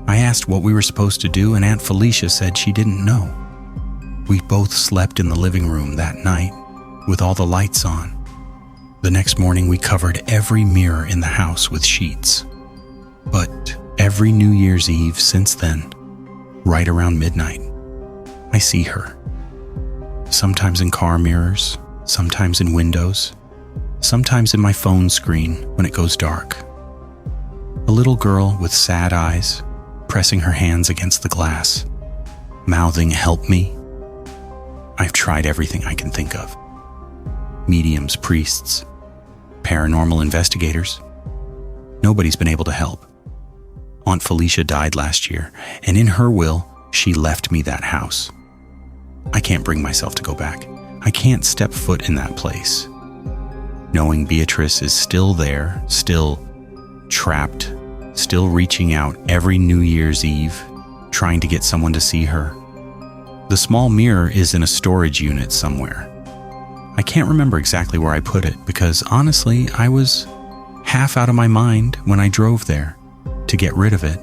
I asked what we were supposed to do, and Aunt Felicia said she didn't know. We both slept in the living room that night, with all the lights on. The next morning, we covered every mirror in the house with sheets. But every New Year's Eve since then, right around midnight, I see her. Sometimes in car mirrors, sometimes in windows, sometimes in my phone screen when it goes dark. A little girl with sad eyes, pressing her hands against the glass, mouthing, "Help me." I've tried everything I can think of. Mediums, priests, paranormal investigators. Nobody's been able to help. Aunt Felicia died last year, and in her will, she left me that house. I can't bring myself to go back. I can't step foot in that place. Knowing Beatrice is still there, still trapped, still reaching out every New Year's Eve, trying to get someone to see her. The small mirror is in a storage unit somewhere. I can't remember exactly where I put it because honestly, I was half out of my mind when I drove there to get rid of it.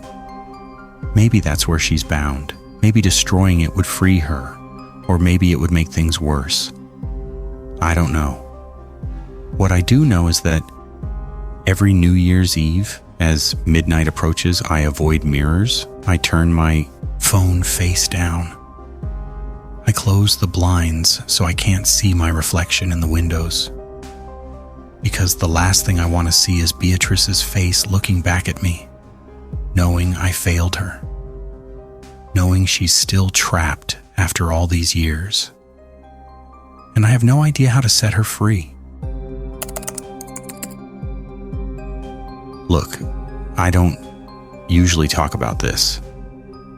Maybe that's where she's bound. Maybe destroying it would free her, or maybe it would make things worse. I don't know. What I do know is that every New Year's Eve, as midnight approaches, I avoid mirrors. I turn my phone face down. I close the blinds so I can't see my reflection in the windows. Because the last thing I want to see is Beatrice's face looking back at me, knowing I failed her, knowing she's still trapped after all these years. And I have no idea how to set her free. Look, I don't usually talk about this.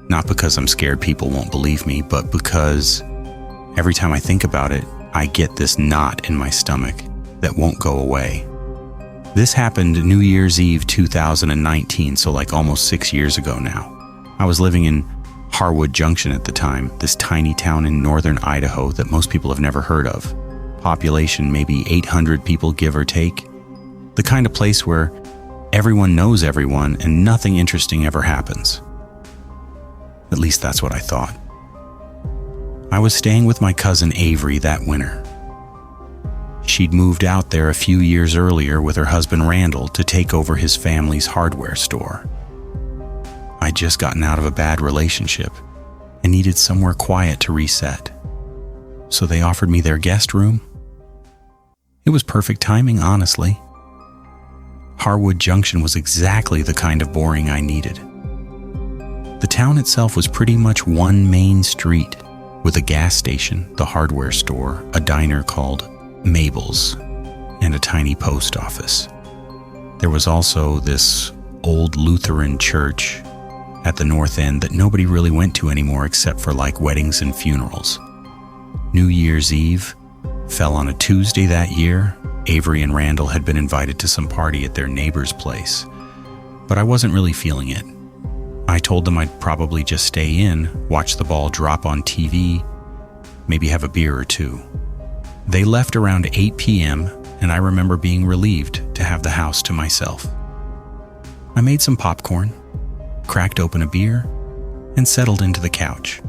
Not because I'm scared people won't believe me, but because every time I think about it, I get this knot in my stomach that won't go away. This happened New Year's Eve 2019, so like almost 6 years ago now. I was living in Harwood Junction at the time, this tiny town in northern Idaho that most people have never heard of. Population maybe 800 people, give or take. The kind of place where everyone knows everyone and nothing interesting ever happens. At least that's what I thought. I was staying with my cousin Avery that winter. She'd moved out there a few years earlier with her husband Randall to take over his family's hardware store. I'd just gotten out of a bad relationship and needed somewhere quiet to reset. So they offered me their guest room. It was perfect timing, honestly. Harwood Junction was exactly the kind of boring I needed. The town itself was pretty much one main street with a gas station, the hardware store, a diner called Mabel's, and a tiny post office. There was also this old Lutheran church at the north end that nobody really went to anymore except for like weddings and funerals. New Year's Eve fell on a Tuesday that year. Avery and Randall had been invited to some party at their neighbor's place, but I wasn't really feeling it. I told them I'd probably just stay in, watch the ball drop on TV, maybe have a beer or two. They left around 8 p.m., and I remember being relieved to have the house to myself. I made some popcorn, cracked open a beer, and settled into the couch.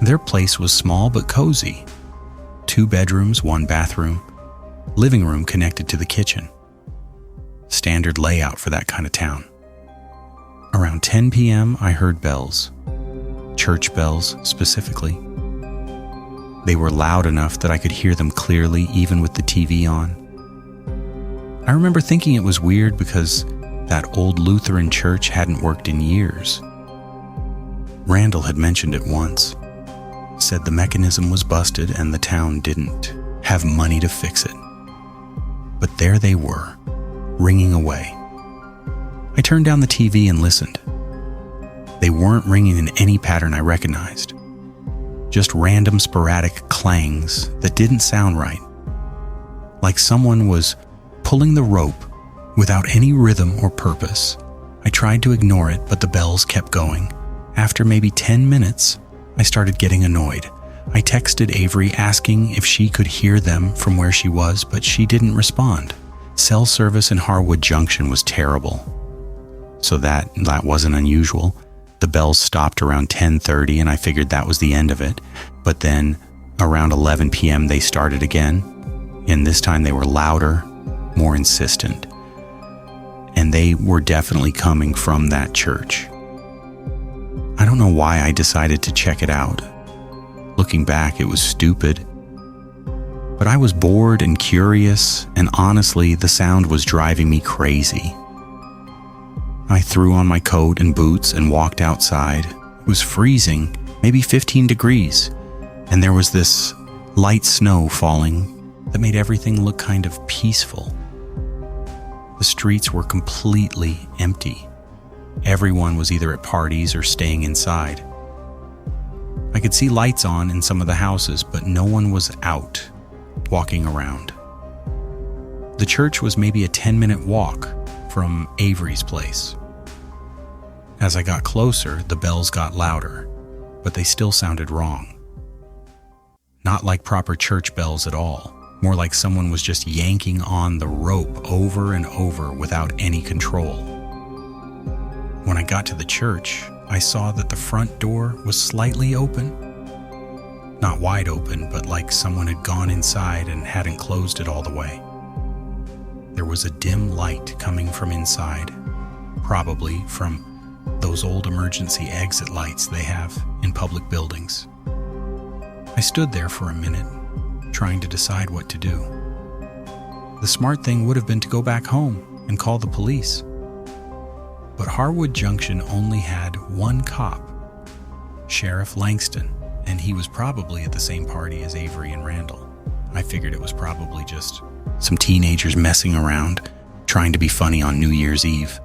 Their place was small but cozy. 2 bedrooms, 1 bathroom, living room connected to the kitchen. Standard layout for that kind of town. Around 10 p.m., I heard bells. Church bells, specifically. They were loud enough that I could hear them clearly, even with the TV on. I remember thinking it was weird because that old Lutheran church hadn't worked in years. Randall had mentioned it once, said the mechanism was busted and the town didn't have money to fix it. But there they were, ringing away. I turned down the TV and listened. They weren't ringing in any pattern I recognized. Just random sporadic clangs that didn't sound right. Like someone was pulling the rope without any rhythm or purpose. I tried to ignore it, but the bells kept going. After maybe 10 minutes, I started getting annoyed. I texted Avery asking if she could hear them from where she was, but she didn't respond. Cell service in Harwood Junction was terrible. So that wasn't unusual. The bells stopped around 10:30 and I figured that was the end of it. But then around 11 p.m. they started again. And this time they were louder, more insistent. And they were definitely coming from that church. I don't know why I decided to check it out. Looking back, it was stupid. But I was bored and curious, and honestly, the sound was driving me crazy. I threw on my coat and boots and walked outside. It was freezing, maybe 15 degrees, and there was this light snow falling that made everything look kind of peaceful. The streets were completely empty. Everyone was either at parties or staying inside. I could see lights on in some of the houses, but no one was out, walking around. The church was maybe a 10-minute walk from Avery's place. As I got closer, the bells got louder, but they still sounded wrong. Not like proper church bells at all, more like someone was just yanking on the rope over and over without any control. When I got to the church, I saw that the front door was slightly open. Not wide open, but like someone had gone inside and hadn't closed it all the way. There was a dim light coming from inside, probably from those old emergency exit lights they have in public buildings. I stood there for a minute, trying to decide what to do. The smart thing would have been to go back home and call the police. But Harwood Junction only had one cop, Sheriff Langston, and he was probably at the same party as Avery and Randall. I figured it was probably just some teenagers messing around, trying to be funny on New Year's Eve.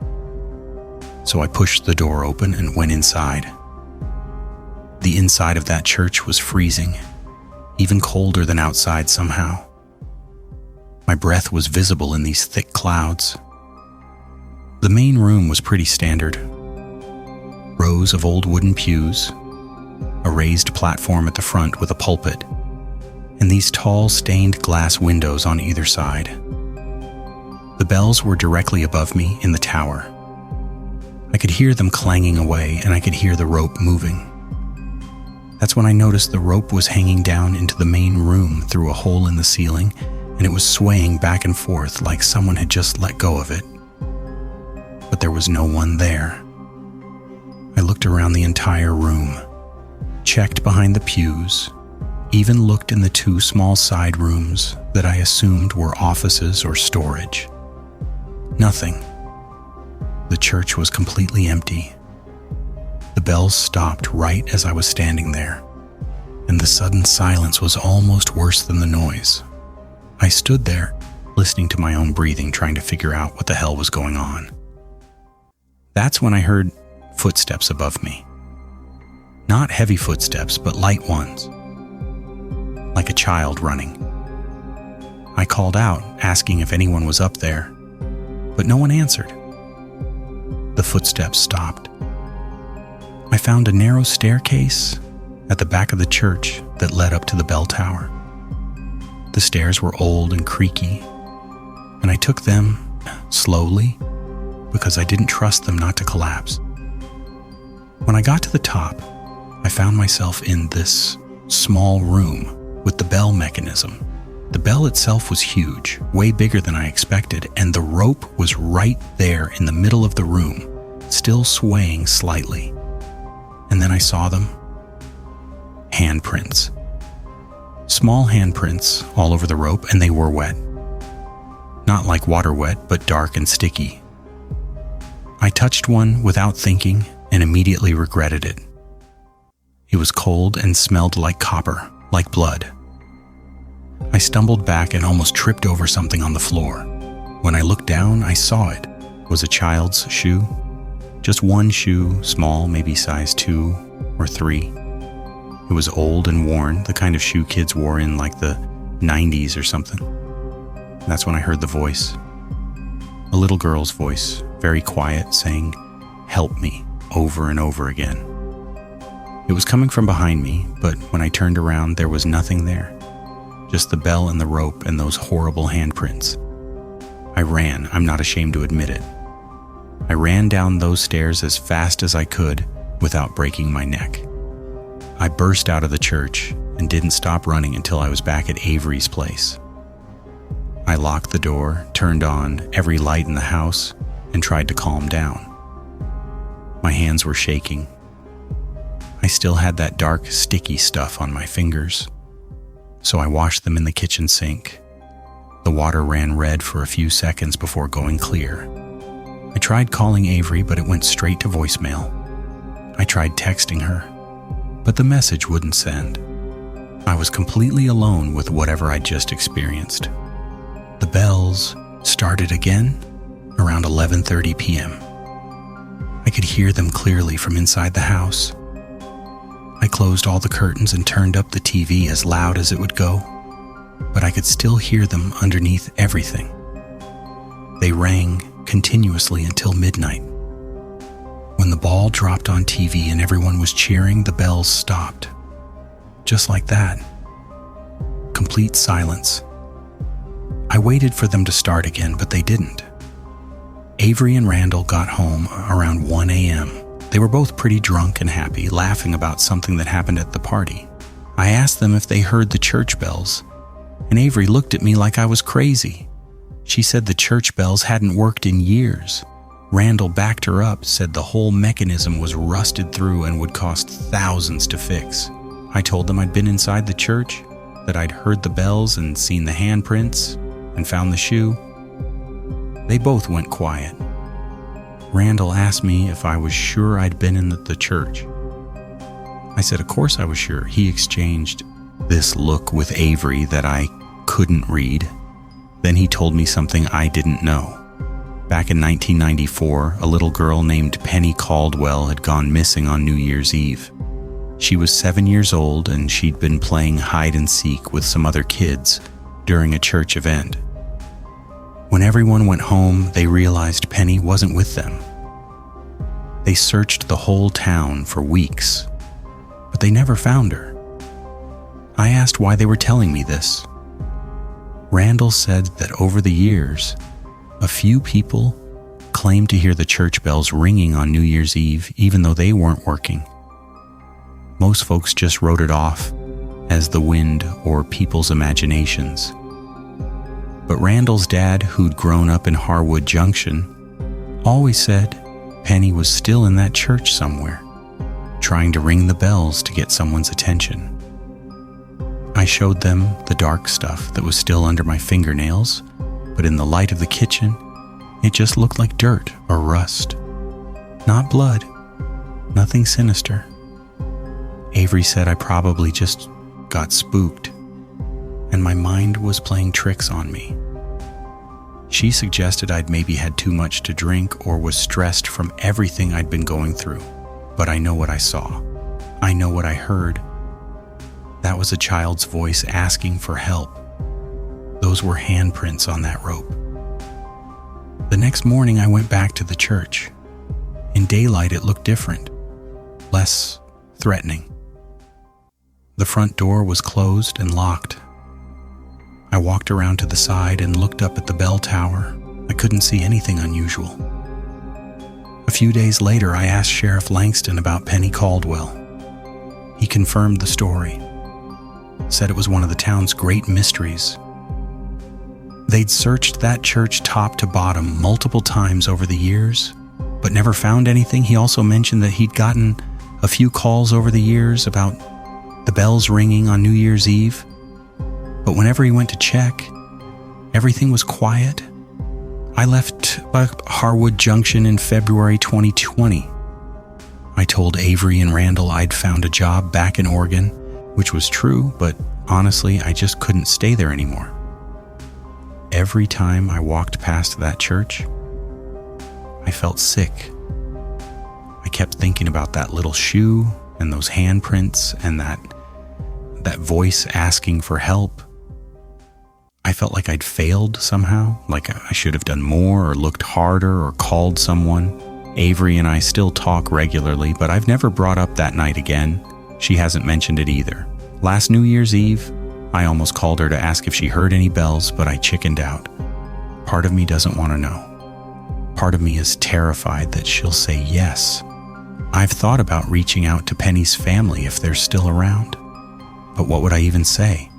So I pushed the door open and went inside. The inside of that church was freezing, even colder than outside somehow. My breath was visible in these thick clouds. The main room was pretty standard. Rows of old wooden pews, a raised platform at the front with a pulpit, and these tall stained glass windows on either side. The bells were directly above me in the tower. I could hear them clanging away, and I could hear the rope moving. That's when I noticed the rope was hanging down into the main room through a hole in the ceiling, and it was swaying back and forth like someone had just let go of it. But there was no one there. I looked around the entire room, checked behind the pews, even looked in the two small side rooms that I assumed were offices or storage. Nothing. The church was completely empty. The bells stopped right as I was standing there, and the sudden silence was almost worse than the noise. I stood there, listening to my own breathing, trying to figure out what the hell was going on. That's when I heard footsteps above me. Not heavy footsteps, but light ones, like a child running. I called out, asking if anyone was up there, but no one answered. The footsteps stopped. I found a narrow staircase at the back of the church that led up to the bell tower. The stairs were old and creaky, and I took them slowly because I didn't trust them not to collapse. When I got to the top, I found myself in this small room with the bell mechanism. The bell itself was huge, way bigger than I expected, and the rope was right there in the middle of the room, still swaying slightly. And then I saw them. Handprints. Small handprints all over the rope, and they were wet. Not like water wet, but dark and sticky. I touched one without thinking and immediately regretted it. It was cold and smelled like copper, like blood. I stumbled back and almost tripped over something on the floor. When I looked down, I saw it was a child's shoe. Just one shoe, small, maybe size 2 or 3. It was old and worn, the kind of shoe kids wore in like the 90s or something. That's when I heard the voice. A little girl's voice, very quiet, saying, "Help me," over and over again. It was coming from behind me, but when I turned around, there was nothing there. Just the bell and the rope and those horrible handprints. I ran, I'm not ashamed to admit it. I ran down those stairs as fast as I could without breaking my neck. I burst out of the church and didn't stop running until I was back at Avery's place. I locked the door, turned on every light in the house, and tried to calm down. My hands were shaking. I still had that dark, sticky stuff on my fingers, so I washed them in the kitchen sink. The water ran red for a few seconds before going clear. I tried calling Avery, but it went straight to voicemail. I tried texting her, but the message wouldn't send. I was completely alone with whatever I'd just experienced. The bells started again around 11:30 p.m. I could hear them clearly from inside the house. I closed all the curtains and turned up the TV as loud as it would go, but I could still hear them underneath everything. They rang continuously until midnight. When the ball dropped on TV and everyone was cheering, the bells stopped. Just like that. Complete silence. I waited for them to start again, but they didn't. Avery and Randall got home around 1 a.m. They were both pretty drunk and happy, laughing about something that happened at the party. I asked them if they heard the church bells, and Avery looked at me like I was crazy. She said the church bells hadn't worked in years. Randall backed her up, said the whole mechanism was rusted through and would cost thousands to fix. I told them I'd been inside the church, that I'd heard the bells and seen the handprints and found the shoe. They both went quiet. Randall asked me if I was sure I'd been in the church. I said, of course I was sure. He exchanged this look with Avery that I couldn't read. Then he told me something I didn't know. Back in 1994, a little girl named Penny Caldwell had gone missing on New Year's Eve. She was 7 years old and she'd been playing hide and seek with some other kids during a church event. When everyone went home, they realized Penny wasn't with them. They searched the whole town for weeks, but they never found her. I asked why they were telling me this. Randall said that over the years, a few people claimed to hear the church bells ringing on New Year's Eve, even though they weren't working. Most folks just wrote it off as the wind or people's imaginations. But Randall's dad, who'd grown up in Harwood Junction, always said Penny was still in that church somewhere, trying to ring the bells to get someone's attention. I showed them the dark stuff that was still under my fingernails, but in the light of the kitchen, it just looked like dirt or rust. Not blood, nothing sinister. Avery said I probably just got spooked, and my mind was playing tricks on me. She suggested I'd maybe had too much to drink or was stressed from everything I'd been going through. But I know what I saw. I know what I heard. That was a child's voice asking for help. Those were handprints on that rope. The next morning I went back to the church. In daylight it looked different, less threatening. The front door was closed and locked. I walked around to the side and looked up at the bell tower. I couldn't see anything unusual. A few days later, I asked Sheriff Langston about Penny Caldwell. He confirmed the story, said it was one of the town's great mysteries. They'd searched that church top to bottom multiple times over the years, but never found anything. He also mentioned that he'd gotten a few calls over the years about the bells ringing on New Year's Eve. But whenever he went to check, everything was quiet. I left Harwood Junction in February 2020. I told Avery and Randall I'd found a job back in Oregon, which was true, but honestly, I just couldn't stay there anymore. Every time I walked past that church, I felt sick. I kept thinking about that little shoe and those handprints and that voice asking for help. I felt like I'd failed somehow, like I should have done more or looked harder or called someone. Avery and I still talk regularly, but I've never brought up that night again. She hasn't mentioned it either. Last New Year's Eve, I almost called her to ask if she heard any bells, but I chickened out. Part of me doesn't want to know. Part of me is terrified that she'll say yes. I've thought about reaching out to Penny's family if they're still around. But what would I even say?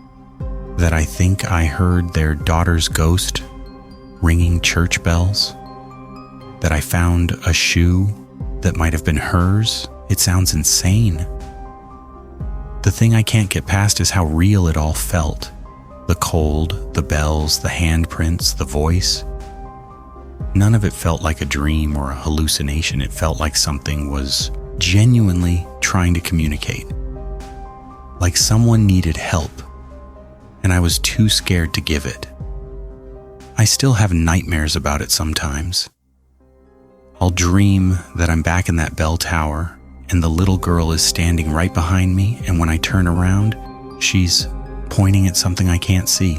That I think I heard their daughter's ghost ringing church bells? That I found a shoe that might have been hers? It sounds insane. The thing I can't get past is how real it all felt. The cold, the bells, the handprints, the voice. None of it felt like a dream or a hallucination. It felt like something was genuinely trying to communicate. Like someone needed help, and I was too scared to give it. I still have nightmares about it sometimes. I'll dream that I'm back in that bell tower and the little girl is standing right behind me, and when I turn around, she's pointing at something I can't see.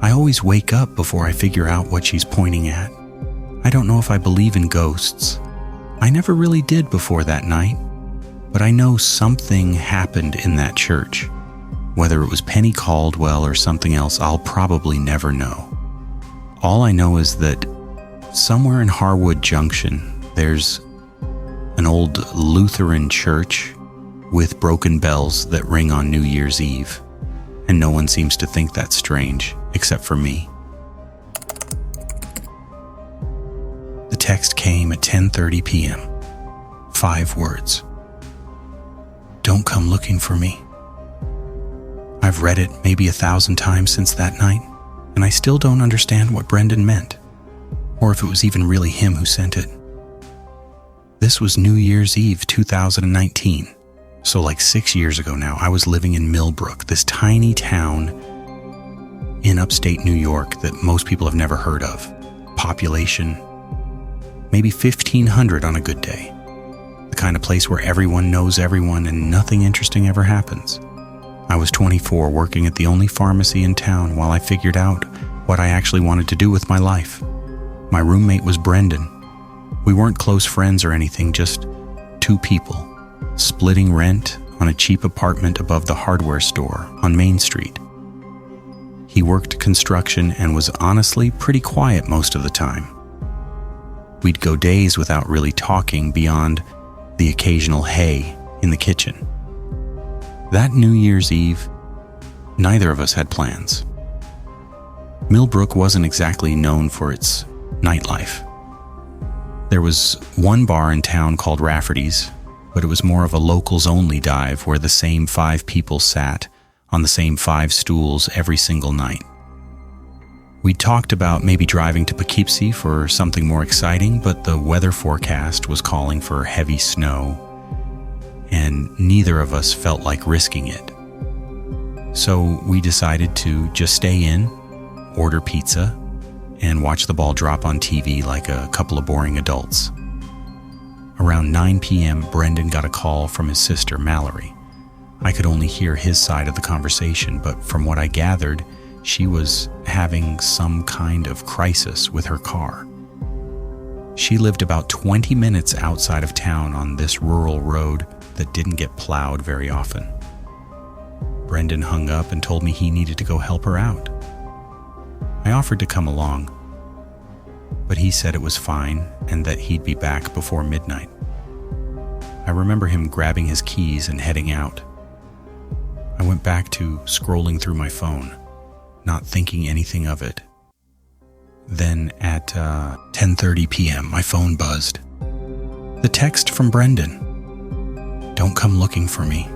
I always wake up before I figure out what she's pointing at. I don't know if I believe in ghosts. I never really did before that night, but I know something happened in that church. Whether it was Penny Caldwell or something else, I'll probably never know. All I know is that somewhere in Harwood Junction, there's an old Lutheran church with broken bells that ring on New Year's Eve, and no one seems to think that's strange, except for me. The text came at 10:30 p.m. 5 words. Don't come looking for me. I've read it maybe 1,000 times since that night, and I still don't understand what Brendan meant, or if it was even really him who sent it. This was New Year's Eve 2019, so like 6 years ago now. I was living in Millbrook, this tiny town in upstate New York that most people have never heard of. Population, maybe 1,500 on a good day. The kind of place where everyone knows everyone and nothing interesting ever happens. I was 24, working at the only pharmacy in town while I figured out what I actually wanted to do with my life. My roommate was Brendan. We weren't close friends or anything, just 2 people, splitting rent on a cheap apartment above the hardware store on Main Street. He worked construction and was honestly pretty quiet most of the time. We'd go days without really talking beyond the occasional hey in the kitchen. That New Year's Eve, neither of us had plans. Millbrook wasn't exactly known for its nightlife. There was one bar in town called Rafferty's, but it was more of a locals-only dive where the same 5 people sat on the same 5 stools every single night. We talked about maybe driving to Poughkeepsie for something more exciting, but the weather forecast was calling for heavy snow, and neither of us felt like risking it. So we decided to just stay in, order pizza, and watch the ball drop on TV like a couple of boring adults. Around 9 p.m., Brendan got a call from his sister, Mallory. I could only hear his side of the conversation, but from what I gathered, she was having some kind of crisis with her car. She lived about 20 minutes outside of town on this rural road that didn't get plowed very often. Brendan hung up and told me he needed to go help her out. I offered to come along, but he said it was fine and that he'd be back before midnight. I remember him grabbing his keys and heading out. I went back to scrolling through my phone, not thinking anything of it. Then at 10:30 p.m., my phone buzzed. The text from Brendan. Don't come looking for me.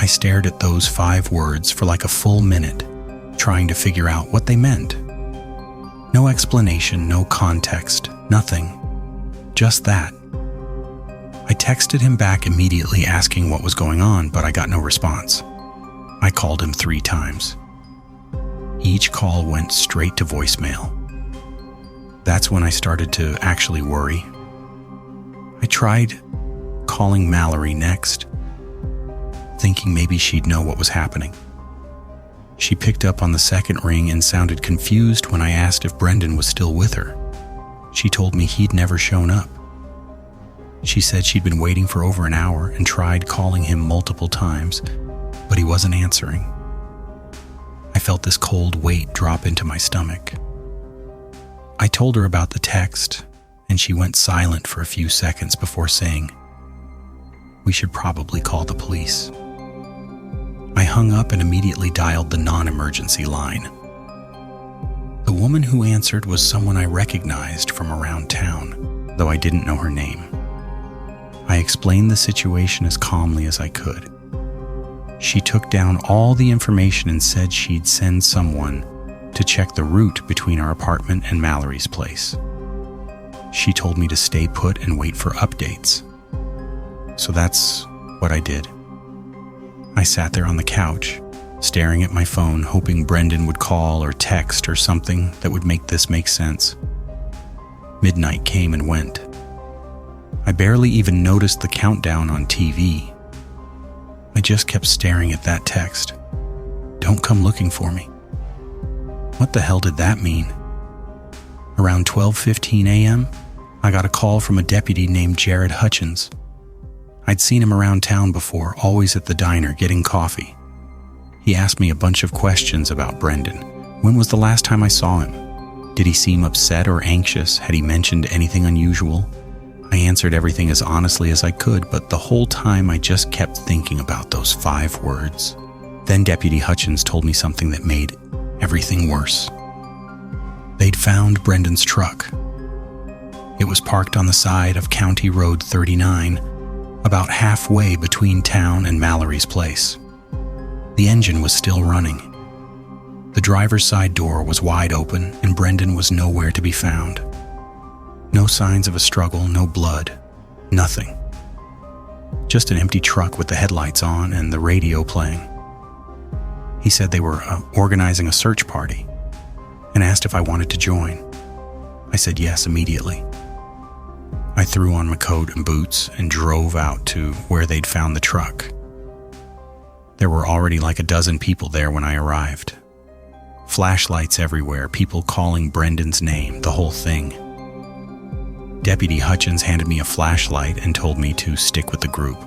I stared at those 5 words for like a full minute, trying to figure out what they meant. No explanation, no context, nothing. Just that. I texted him back immediately asking what was going on, but I got no response. I called him 3 times. Each call went straight to voicemail. That's when I started to actually worry. I tried calling Mallory next, thinking maybe she'd know what was happening. She picked up on the second ring and sounded confused when I asked if Brendan was still with her. She told me he'd never shown up. She said she'd been waiting for over an hour and tried calling him multiple times, but he wasn't answering. I felt this cold weight drop into my stomach. I told her about the text, and she went silent for a few seconds before saying, "We should probably call the police." I hung up and immediately dialed the non-emergency line. The woman who answered was someone I recognized from around town, though I didn't know her name. I explained the situation as calmly as I could. She took down all the information and said she'd send someone to check the route between our apartment and Mallory's place. She told me to stay put and wait for updates. So that's what I did. I sat there on the couch, staring at my phone, hoping Brendan would call or text or something that would make this make sense. Midnight came and went. I barely even noticed the countdown on TV. I just kept staring at that text. Don't come looking for me. What the hell did that mean? Around 12:15 a.m., I got a call from a deputy named Jared Hutchins. I'd seen him around town before, always at the diner getting coffee. He asked me a bunch of questions about Brendan. When was the last time I saw him? Did he seem upset or anxious? Had he mentioned anything unusual? I answered everything as honestly as I could, but the whole time I just kept thinking about those 5 words. Then Deputy Hutchins told me something that made everything worse. They'd found Brendan's truck. It was parked on the side of County Road 39, about halfway between town and Mallory's place. The engine was still running. The driver's side door was wide open, and Brendan was nowhere to be found. No signs of a struggle, no blood, nothing. Just an empty truck with the headlights on and the radio playing. He said they were organizing a search party and asked if I wanted to join. I said yes immediately. I threw on my coat and boots and drove out to where they'd found the truck. There were already like a dozen people there when I arrived. Flashlights everywhere, people calling Brendan's name, the whole thing. Deputy Hutchins handed me a flashlight and told me to stick with the group.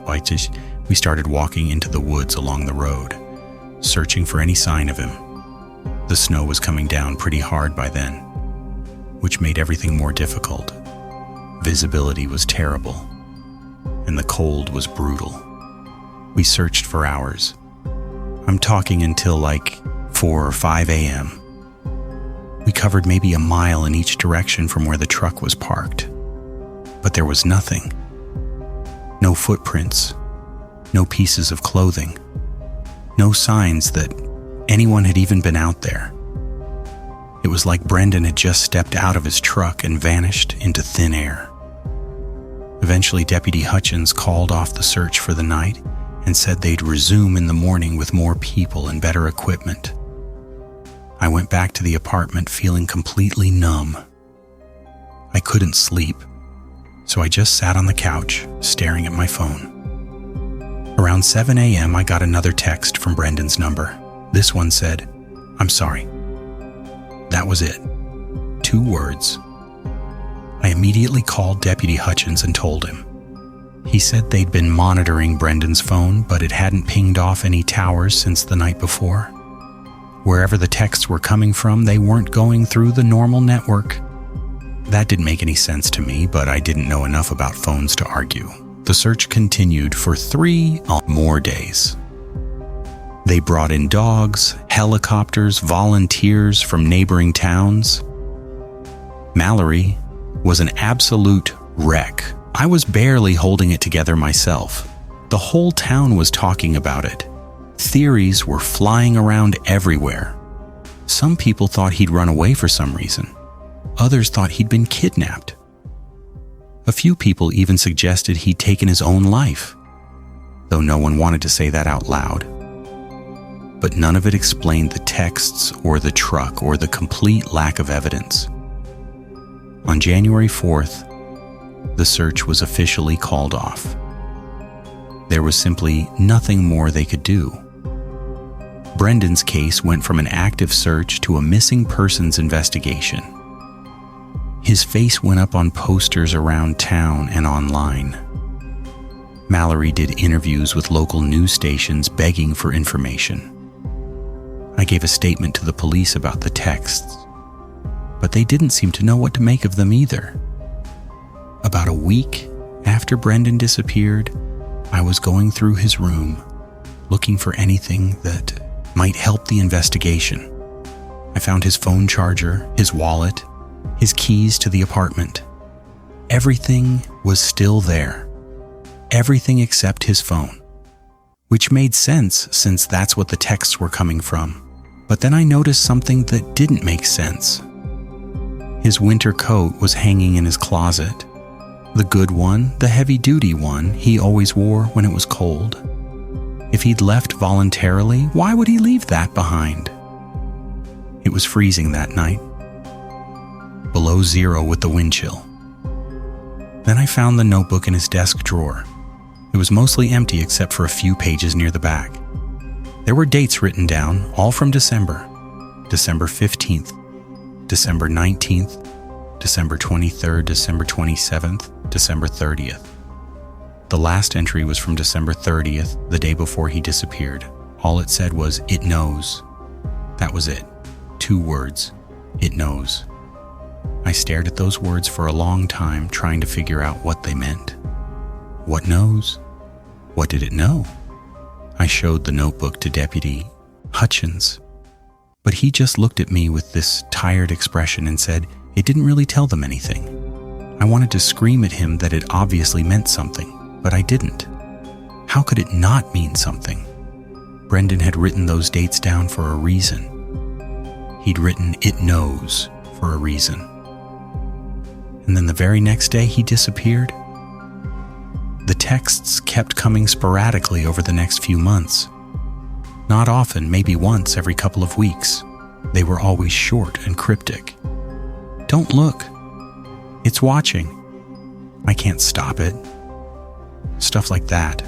We started walking into the woods along the road, searching for any sign of him. The snow was coming down pretty hard by then, which made everything more difficult. Visibility was terrible, and the cold was brutal. We searched for hours. I'm talking until like 4 or 5 a.m. We covered maybe a mile in each direction from where the truck was parked. But there was nothing. No footprints, no pieces of clothing, no signs that anyone had even been out there. It was like Brendan had just stepped out of his truck and vanished into thin air. Eventually, Deputy Hutchins called off the search for the night and said they'd resume in the morning with more people and better equipment. I went back to the apartment feeling completely numb. I couldn't sleep, so I just sat on the couch, staring at my phone. Around 7 a.m., I got another text from Brendan's number. This one said, "I'm sorry." That was it. 2 words. I immediately called Deputy Hutchins and told him. He said they'd been monitoring Brendan's phone, but it hadn't pinged off any towers since the night before. Wherever the texts were coming from, they weren't going through the normal network. That didn't make any sense to me, but I didn't know enough about phones to argue. The search continued for 3 more days. They brought in dogs, helicopters, volunteers from neighboring towns. Mallory was an absolute wreck. I was barely holding it together myself. The whole town was talking about it. Theories were flying around everywhere. Some people thought he'd run away for some reason. Others thought he'd been kidnapped. A few people even suggested he'd taken his own life, though no one wanted to say that out loud. But none of it explained the texts or the truck or the complete lack of evidence. On January 4th, the search was officially called off. There was simply nothing more they could do. Brendan's case went from an active search to a missing persons investigation. His face went up on posters around town and online. Mallory did interviews with local news stations begging for information. I gave a statement to the police about the texts, but they didn't seem to know what to make of them either. About a week after Brendan disappeared, I was going through his room, looking for anything that might help the investigation. I found his phone charger, his wallet, his keys to the apartment. Everything was still there. Everything except his phone, which made sense since that's what the texts were coming from. But then I noticed something that didn't make sense. His winter coat was hanging in his closet. The good one, the heavy-duty one he always wore when it was cold. If he'd left voluntarily, why would he leave that behind? It was freezing that night. Below 0 with the wind chill. Then I found the notebook in his desk drawer. It was mostly empty except for a few pages near the back. There were dates written down, all from December. December 15th, December 19th, December 23rd, December 27th, December 30th. The last entry was from December 30th, the day before he disappeared. All it said was, "It knows." That was it. 2 words. It knows. I stared at those words for a long time, trying to figure out what they meant. What knows? What did it know? I showed the notebook to Deputy Hutchins, but he just looked at me with this tired expression and said it didn't really tell them anything. I wanted to scream at him that it obviously meant something, but I didn't. How could it not mean something? Brendan had written those dates down for a reason. He'd written "It knows" for a reason. And then the very next day he disappeared. The texts kept coming sporadically over the next few months. Not often, maybe once every couple of weeks. They were always short and cryptic. "Don't look. It's watching. I can't stop it." Stuff like that.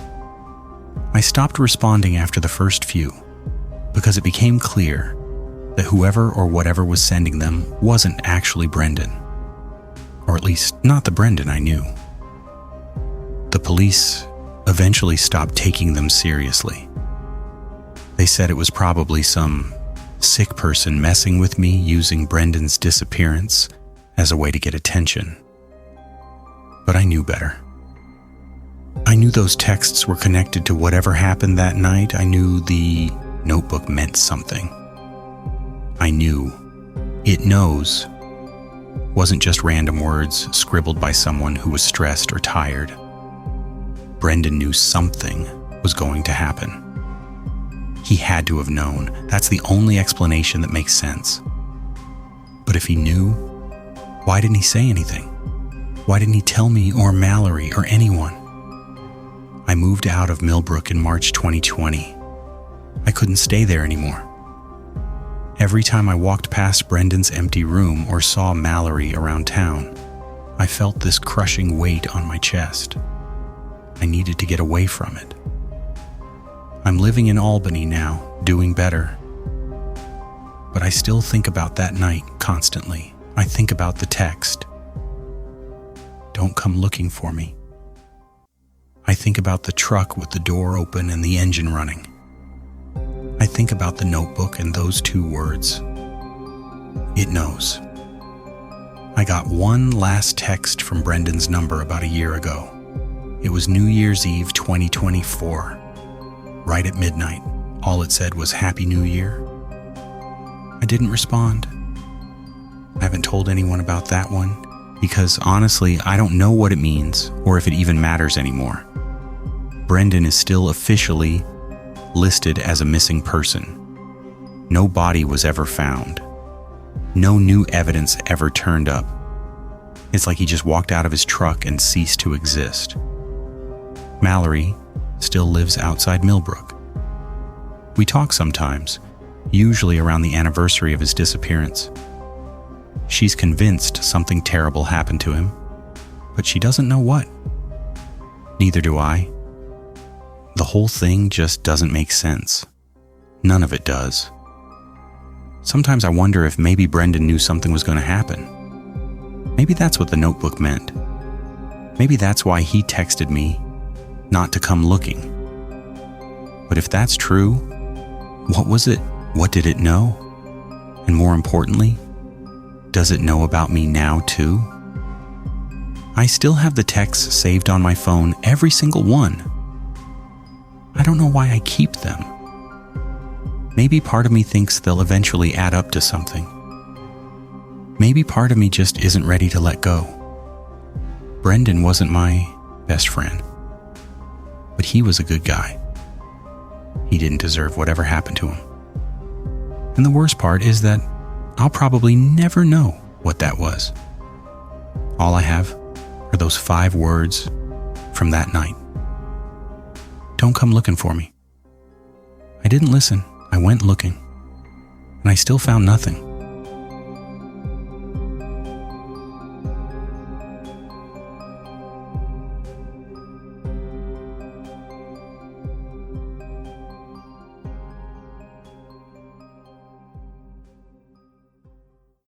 I stopped responding after the first few because it became clear that whoever or whatever was sending them wasn't actually Brendan. Or at least not the Brendan I knew. The police eventually stopped taking them seriously. They said it was probably some sick person messing with me using Brendan's disappearance as a way to get attention. But I knew better. I knew those texts were connected to whatever happened that night. I knew the notebook meant something. I knew "It knows" wasn't just random words scribbled by someone who was stressed or tired. Brendan knew something was going to happen. He had to have known. That's the only explanation that makes sense. But if he knew, why didn't he say anything? Why didn't he tell me or Mallory or anyone? I moved out of Millbrook in March 2020. I couldn't stay there anymore. Every time I walked past Brendan's empty room or saw Mallory around town, I felt this crushing weight on my chest. I needed to get away from it. I'm living in Albany now, doing better. But I still think about that night constantly. I think about the text. "Don't come looking for me." I think about the truck with the door open and the engine running. I think about the notebook and those 2 words. It knows. I got one last text from Brendan's number about a year ago. It was New Year's Eve 2024. Right at midnight, all it said was "Happy New Year." I didn't respond. I haven't told anyone about that one because honestly, I don't know what it means or if it even matters anymore. Brendan is still officially listed as a missing person. No body was ever found. No new evidence ever turned up. It's like he just walked out of his truck and ceased to exist. Mallory still lives outside Millbrook. We talk sometimes, usually around the anniversary of his disappearance. She's convinced something terrible happened to him, but she doesn't know what. Neither do I. The whole thing just doesn't make sense. None of it does. Sometimes I wonder if maybe Brendan knew something was going to happen. Maybe that's what the notebook meant. Maybe that's why he texted me not to come looking. But if that's true, what was it? What did it know? And more importantly, does it know about me now too? I still have the texts saved on my phone, every single one. I don't know why I keep them. Maybe part of me thinks they'll eventually add up to something. Maybe part of me just isn't ready to let go. Brendan wasn't my best friend, but he was a good guy. He didn't deserve whatever happened to him. And the worst part is that I'll probably never know what that was. All I have are those 5 words from that night. Don't come looking for me. I didn't listen. I went looking, and I still found nothing.